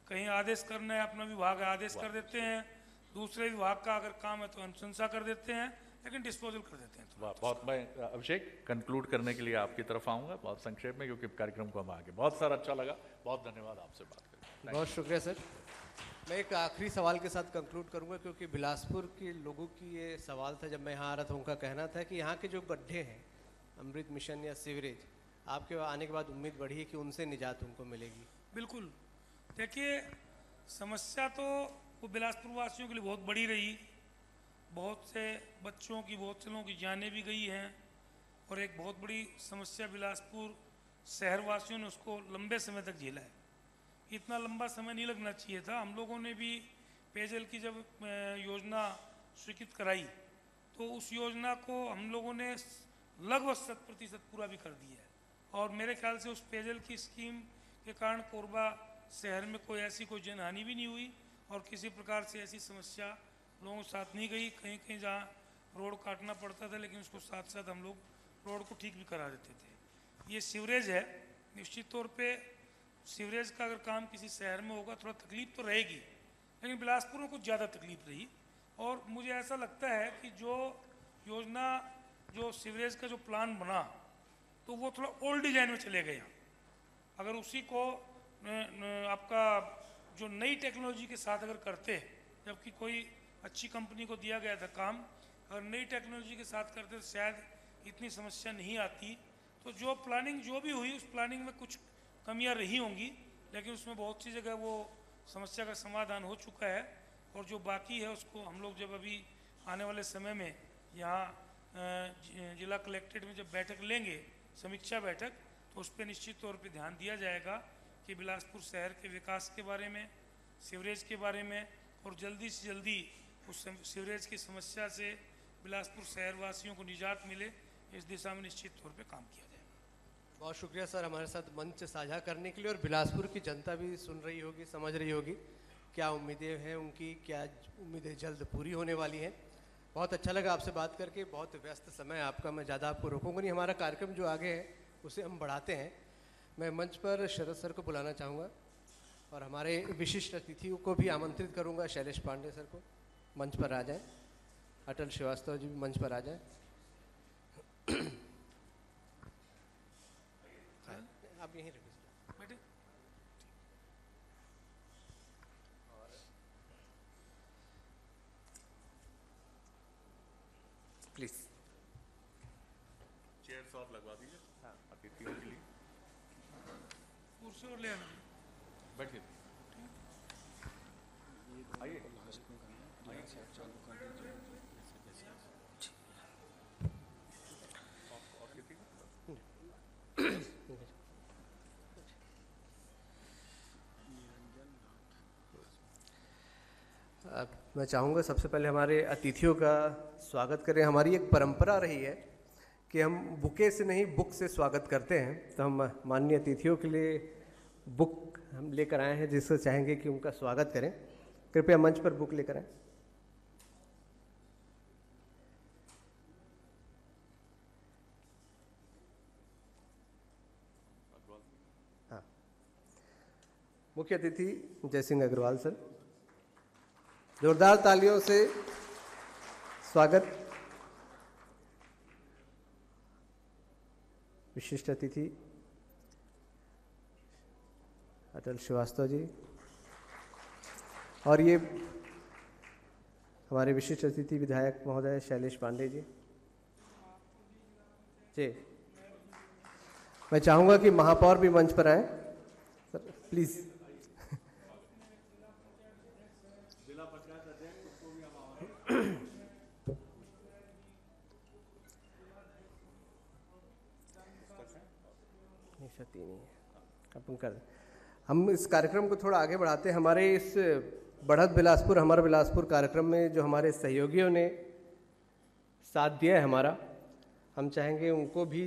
कहीं आदेश करना है अपना विभाग आदेश कर देते हैं, दूसरे विभाग का अगर काम है तो अनुशंसा कर देते हैं, लेकिन डिस्पोजल कर देते हैं। बहुत, मैं अभिषेक कंक्लूड करने के लिए आपकी तरफ आऊंगा बहुत संक्षेप में, क्योंकि कार्यक्रम को हम आगे। बहुत सारा अच्छा लगा, बहुत धन्यवाद आपसे बात करके। बहुत शुक्रिया सर। मैं एक आखिरी सवाल के साथ कंक्लूड करूंगा, क्योंकि बिलासपुर के लोगों की ये सवाल था, जब मैं यहाँ आ रहा था उनका कहना था कि यहाँ के जो गड्ढे हैं, अमृत मिशन या सीवरेज, आपके आने के बाद उम्मीद बढ़ी है कि उनसे निजात उनको मिलेगी। बिल्कुल, देखिए समस्या तो वो बिलासपुर वासियों के लिए बहुत बड़ी रही, बहुत से बच्चों की, बहुत से लोगों की जानें भी गई हैं, और एक बहुत बड़ी समस्या बिलासपुर शहर वासियों ने उसको लंबे समय तक झेला है। इतना लंबा समय नहीं लगना चाहिए था। हम लोगों ने भी पेयजल की जब योजना स्वीकृत कराई, तो उस योजना को हम लोगों ने लगभग 100% पूरा भी कर दिया है। और मेरे ख्याल से उस पेयजल की स्कीम के कारण कोरबा शहर में कोई ऐसी कोई जनहानि भी नहीं हुई और किसी प्रकार से ऐसी समस्या लोगों के साथ नहीं गई। कहीं कहीं जहाँ रोड काटना पड़ता था, लेकिन उसको साथ साथ हम लोग रोड को ठीक भी करा देते थे। ये सीवरेज है, निश्चित तौर पे सीवरेज का अगर काम किसी शहर में होगा थोड़ा तकलीफ तो रहेगी, लेकिन बिलासपुर में कुछ ज़्यादा तकलीफ रही। और मुझे ऐसा लगता है कि जो योजना, जो सीवरेज का जो प्लान बना, तो वो थोड़ा ओल्ड डिजाइन में चले गए। अगर उसी को आपका जो नई टेक्नोलॉजी के साथ अगर करते, जबकि कोई अच्छी कंपनी को दिया गया था काम, अगर नई टेक्नोलॉजी के साथ करते तो शायद इतनी समस्या नहीं आती। तो जो प्लानिंग जो भी हुई, उस प्लानिंग में कुछ कमियां रही होंगी, लेकिन उसमें बहुत सी जगह वो समस्या का समाधान हो चुका है। और जो बाकी है उसको हम लोग जब अभी आने वाले समय में यहाँ जिला कलेक्ट्रेट में जब बैठक लेंगे, समीक्षा बैठक, तो उस पर निश्चित तौर पे ध्यान दिया जाएगा कि बिलासपुर शहर के विकास के बारे में, सीवरेज के बारे में, और जल्दी से जल्दी उस सीवरेज की समस्या से बिलासपुर शहरवासियों को निजात मिले, इस दिशा में निश्चित तौर पे काम किया जाएगा। बहुत शुक्रिया सर हमारे साथ मंच साझा करने के लिए। और बिलासपुर की जनता भी सुन रही होगी, समझ रही होगी क्या उम्मीदें हैं उनकी, क्या उम्मीदें जल्द पूरी होने वाली हैं। बहुत अच्छा लगा आपसे बात करके। बहुत व्यस्त समय आपका, मैं ज़्यादा आपको रोकूंगा नहीं। हमारा कार्यक्रम जो आगे है उसे हम बढ़ाते हैं। मैं मंच पर शरद सर को बुलाना चाहूँगा और हमारे विशिष्ट अतिथियों को भी आमंत्रित करूँगा। शैलेश पांडे सर को मंच पर आ जाएं, अटल श्रीवास्तव जी भी मंच पर आ जाएं। आप यहीं रखिए बैठे। प्लीज़। चेयर्स और लगवा दीजिए अतिथियों के लिए। कुर्सी और ले आना। बैठिए, आइए। मैं चाहूँगा सबसे पहले हमारे अतिथियों का स्वागत करें। हमारी एक परंपरा रही है कि हम बुके से नहीं बुक से स्वागत करते हैं, तो हम माननीय अतिथियों के लिए बुक हम लेकर आए हैं, जिससे चाहेंगे कि उनका स्वागत करें। कृपया मंच पर बुक लेकर आएं। हाँ, मुख्य अतिथि जय सिंह अग्रवाल सर, जोरदार तालियों से स्वागत। विशिष्ट अतिथि अटल श्रीवास्तव जी, और ये हमारे विशिष्ट अतिथि विधायक महोदय शैलेश पांडे जी। मैं चाहूँगा कि महापौर भी मंच पर आए सर, प्लीज़। अपन कर हम इस कार्यक्रम को थोड़ा आगे बढ़ाते हैं। हमारे इस बढ़त बिलासपुर हमारा बिलासपुर कार्यक्रम में जो हमारे सहयोगियों ने साथ दिया है हमारा, हम चाहेंगे उनको भी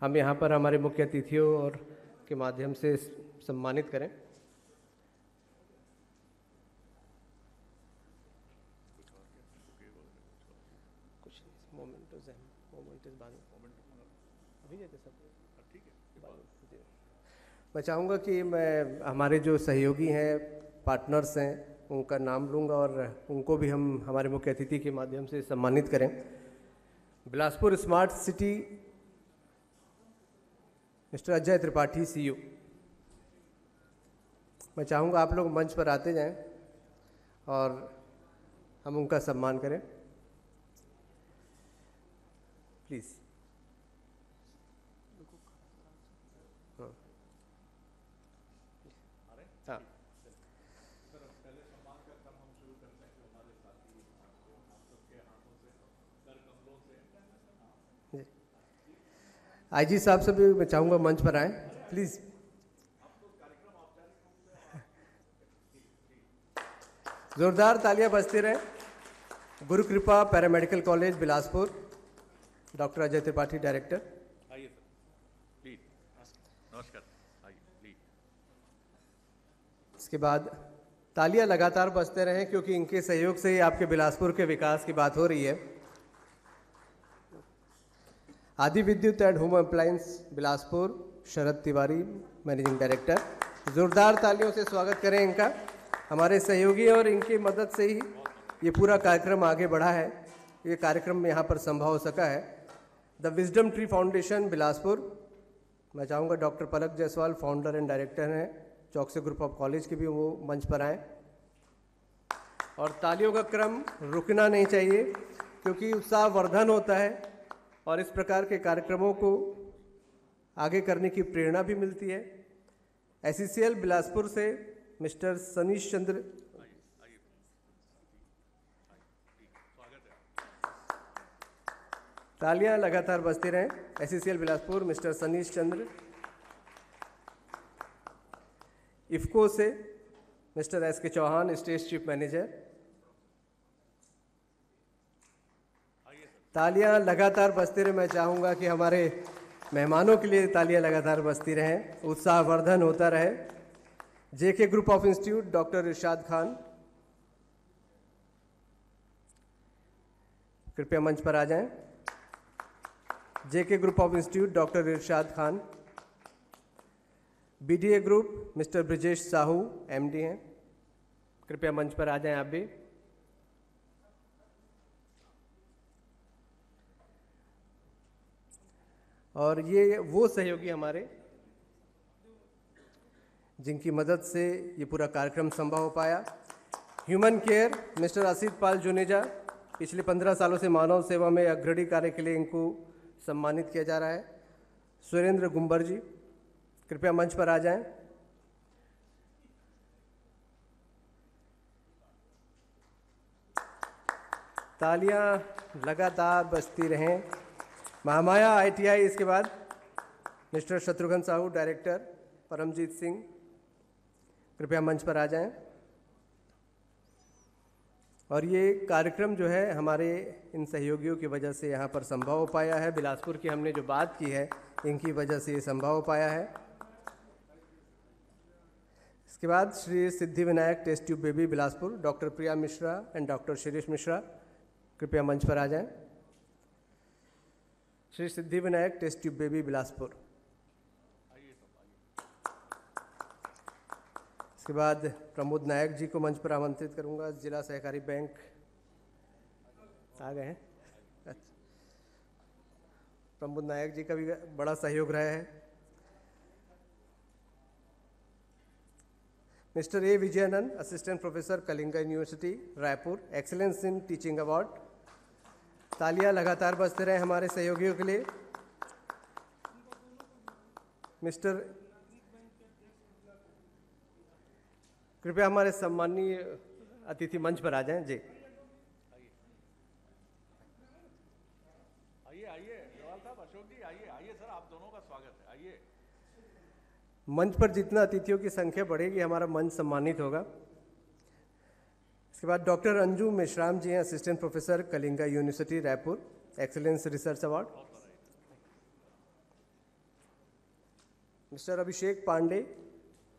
हम यहाँ पर हमारे मुख्य अतिथियों और के माध्यम से सम्मानित करें। कुछ मोमेंटोज बाद अभी देते सब ठीक है। मैं चाहूँगा कि मैं हमारे जो सहयोगी हैं, पार्टनर्स हैं, उनका नाम लूँगा और उनको भी हम हमारे मुख्य अतिथि के माध्यम से सम्मानित करें। Bilaspur smart city mister Ajay Tripathi CEO, मैं चाहूँगा आप लोग मंच पर आते जाएं और हम उनका सम्मान करें प्लीज़। हाँ, आईजी साहब से भी मैं चाहूँगा मंच पर आएं प्लीज़। जोरदार तालियां बजती रहे। गुरु कृपा paramedical college Bilaspur, doctor Ajay Tripathi director. आइए सर, प्लीज। नमस्कार, आइए प्लीज। इसके बाद तालियां लगातार बजते रहें, क्योंकि इनके सहयोग से ही आपके बिलासपुर के विकास की बात हो रही है। आदि विद्युत and home appliance Bilaspur, Sharad Tiwari managing director. जोरदार तालियों से स्वागत करें इनका। हमारे सहयोगी और इनकी मदद से ही ये पूरा कार्यक्रम आगे बढ़ा है, ये कार्यक्रम यहाँ पर संभव हो सका है। The wisdom tree foundation Bilaspur, मैं चाहूँगा doctor Palak Jaiswal founder and director हैं, चौकसी ग्रुप ऑफ कॉलेज के भी वो मंच पर आएँ। और तालियों का क्रम रुकना नहीं चाहिए, क्योंकि उत्साहवर्धन होता है और इस प्रकार के कार्यक्रमों को आगे करने की प्रेरणा भी मिलती है। एसईसीएल बिलासपुर से मिस्टर सनीश चंद्र, तालियां लगातार बजती रहें। एसईसीएल बिलासपुर मिस्टर सनीश चंद्र। इफ्को से मिस्टर एस के चौहान स्टेट चीफ मैनेजर। तालियां लगातार बजती रहे। मैं चाहूँगा कि हमारे मेहमानों के लिए तालियां लगातार बजती रहें, उत्साहवर्धन होता रहे। JK group of institute doctor Irshad Khan, कृपया मंच पर आ जाएं। JK group of institute doctor Irshad Khan. BDA group mister Brijesh Sahu MD हैं, कृपया मंच पर आ जाएं आप भी। और ये वो सहयोगी हमारे जिनकी मदद से ये पूरा कार्यक्रम संभव हो पाया। ह्यूमन केयर मिस्टर असित पाल जुनेजा, पिछले 15 सालों से मानव सेवा में अग्रणी कार्य के लिए इनको सम्मानित किया जा रहा है। सुरेंद्र गुंबर जी, कृपया मंच पर आ जाएं। तालियां लगातार बजती रहें। महामाया आईटीआई, इसके बाद मिस्टर शत्रुघ्न साहू डायरेक्टर, परमजीत सिंह, कृपया मंच पर आ जाएं। और ये कार्यक्रम जो है हमारे इन सहयोगियों की वजह से यहाँ पर संभव हो पाया है। बिलासपुर की हमने जो बात की है, इनकी वजह से ये संभव हो पाया है। इसके बाद Shri Siddhi Vinayak test tube baby Bilaspur, doctor Priya Mishra and doctor Shirish Mishra, कृपया मंच पर आ जाएं। Shri Siddhi Vinayak test tube baby Bilaspur. इसके बाद प्रमोद नायक जी को मंच पर आमंत्रित करूंगा, जिला सहकारी बैंक आ गए हैं। अच्छा, प्रमोद नायक जी का भी बड़ा सहयोग रहा है। Mister A Vijayanand, assistant professor Kalinga university Raipur, excellence in teaching award. तालियां लगातार बजते रहे हमारे सहयोगियों के लिए। मिस्टर, कृपया हमारे सम्माननीय अतिथि मंच पर आ जाएं। जी आइए आइए जवाल साहब, अशोक जी आइए आइए सर, आप दोनों का स्वागत है, आइए। मंच पर जितना अतिथियों की संख्या बढ़ेगी, हमारा मंच सम्मानित होगा। इसके बाद डॉक्टर अंजू मेश्राम जी हैं, assistant professor Kalinga university Raipur, excellence research award. Mister Abhishek Pandey,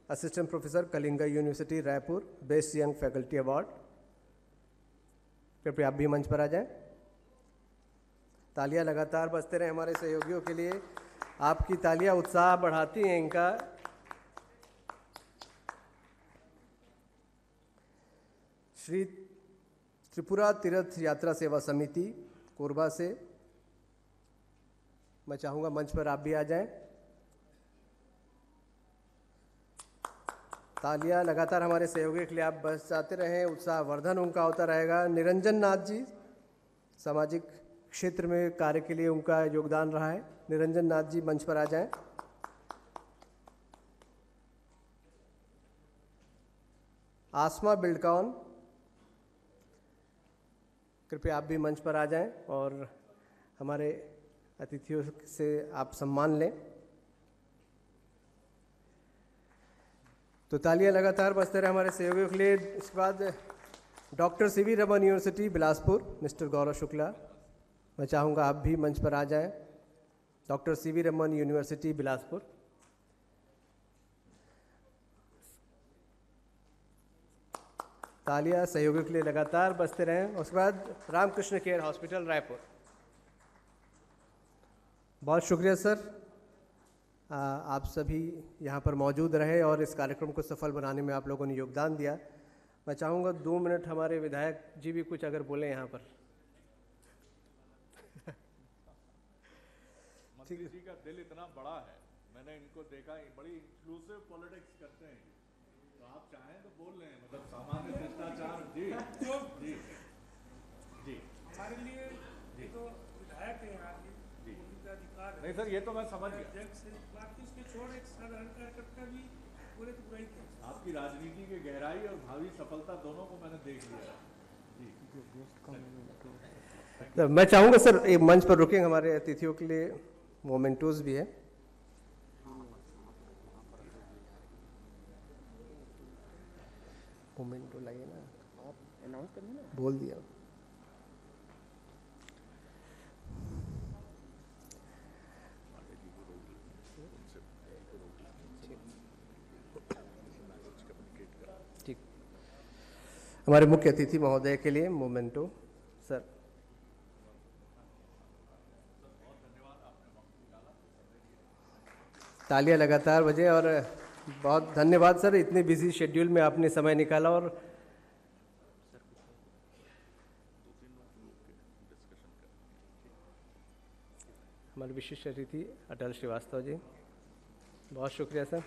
assistant professor Kalinga university Raipur, best young faculty award, कृपया आप भी मंच पर आ जाएं। तालियां लगातार बजते रहे हमारे सहयोगियों के लिए। आपकी तालियां उत्साह बढ़ाती हैं इनका। श्री त्रिपुरा तीर्थ यात्रा सेवा समिति कोरबा से, मैं चाहूँगा मंच पर आप भी आ जाएं। तालियां लगातार हमारे सहयोगी के लिए आप बजाते रहें, उत्साहवर्धन उनका होता रहेगा। निरंजन नाथ जी, सामाजिक क्षेत्र में कार्य के लिए उनका योगदान रहा है। निरंजन नाथ जी मंच पर आ जाएं। आसमा बिल्डकॉन, कृपया आप भी मंच पर आ जाएं और हमारे अतिथियों से आप सम्मान लें। तो तालियां लगातार बजते रहे हमारे सहयोगियों के लिए। इसके बाद doctor CV Raman university Bilaspur, mister Gaurav Shukla, मैं चाहूँगा आप भी मंच पर आ जाएं। Doctor CV Raman university Bilaspur. तालियां सहयोगियों के लिए लगातार बजते रहें। उसके बाद रामकृष्ण केयर हॉस्पिटल रायपुर। बहुत शुक्रिया सर, आप सभी यहाँ पर मौजूद रहे और इस कार्यक्रम को सफल बनाने में आप लोगों ने योगदान दिया। मैं चाहूँगा 2 मिनट हमारे विधायक जी भी कुछ अगर बोलें यहाँ पर। मंत्री जी का दिल इतना बड़ा है, मैंने इनको देखा, बड़ी इंक्लूसिव पॉलिटिक्स करते हैं, तो आप चाहें तो बोल लें, मतलब सामान्य शिष्टाचार। जी जी जी, हमारे लिए ये तो विधायक है यहाँ के, जी उनका अधिकार है। नहीं सर, ये तो मैं समझ गया। अध्यक्ष से बाकी उसके छोड़ एक साधारण कार्यकर्ता भी बोले तो बुराई क्या। आपकी राजनीति की गहराई और भावी सफलता दोनों को मैंने देख लिया जी। तो मैं चाहूँगा सर एक मंच पर रुकें, हमारे अतिथियों के लिए मोमेंटोज भी है। मोमेंटो लगे ना, आप अनाउंस करिए ना, बोल दिया। ठीक, हमारे मुख्य अतिथि महोदय के लिए मोमेंटो सर। तालियां लगातार बजे और बहुत धन्यवाद सर, इतने बिजी शेड्यूल में आपने समय निकाला। और हमारे विशिष्ट अतिथि अटल श्रीवास्तव जी, बहुत शुक्रिया सर।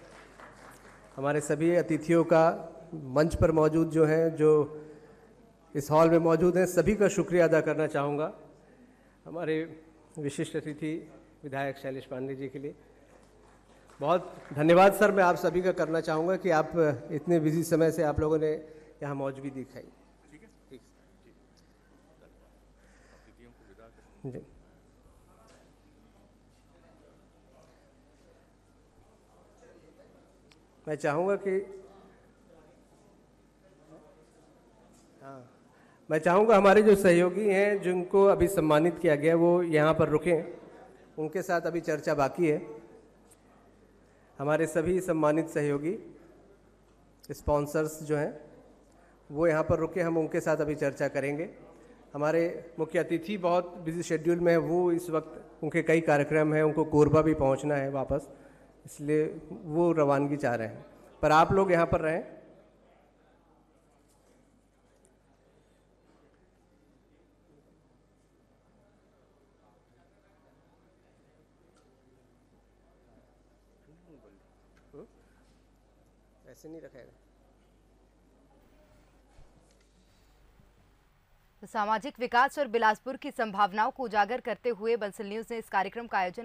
हमारे सभी अतिथियों का मंच पर मौजूद जो हैं, जो इस हॉल में मौजूद हैं, सभी का शुक्रिया अदा करना चाहूँगा। हमारे विशिष्ट अतिथि विधायक शैलेश पांडे जी के लिए बहुत धन्यवाद सर, मैं आप सभी का करना चाहूँगा कि आप इतने बिजी समय से आप लोगों ने यहाँ मौजूदगी दिखाई। ठीक है, ठीक जी, मैं चाहूँगा कि मैं चाहूँगा हमारे जो सहयोगी हैं जिनको अभी सम्मानित किया गया वो यहाँ पर रुकें, उनके साथ अभी चर्चा बाकी है। हमारे सभी सम्मानित सहयोगी स्पॉन्सर्स जो हैं वो यहाँ पर रुके, हम उनके साथ अभी चर्चा करेंगे। हमारे मुख्य अतिथि बहुत बिजी शेड्यूल में है, वो इस वक्त उनके कई कार्यक्रम हैं, उनको कोरबा भी पहुँचना है वापस, इसलिए वो रवानगी चाह रहे हैं, पर आप लोग यहाँ पर रहें। ऐसे नहीं रखेगा। सामाजिक विकास और बिलासपुर की संभावनाओं को उजागर करते हुए बंसल न्यूज ने इस कार्यक्रम का आयोजन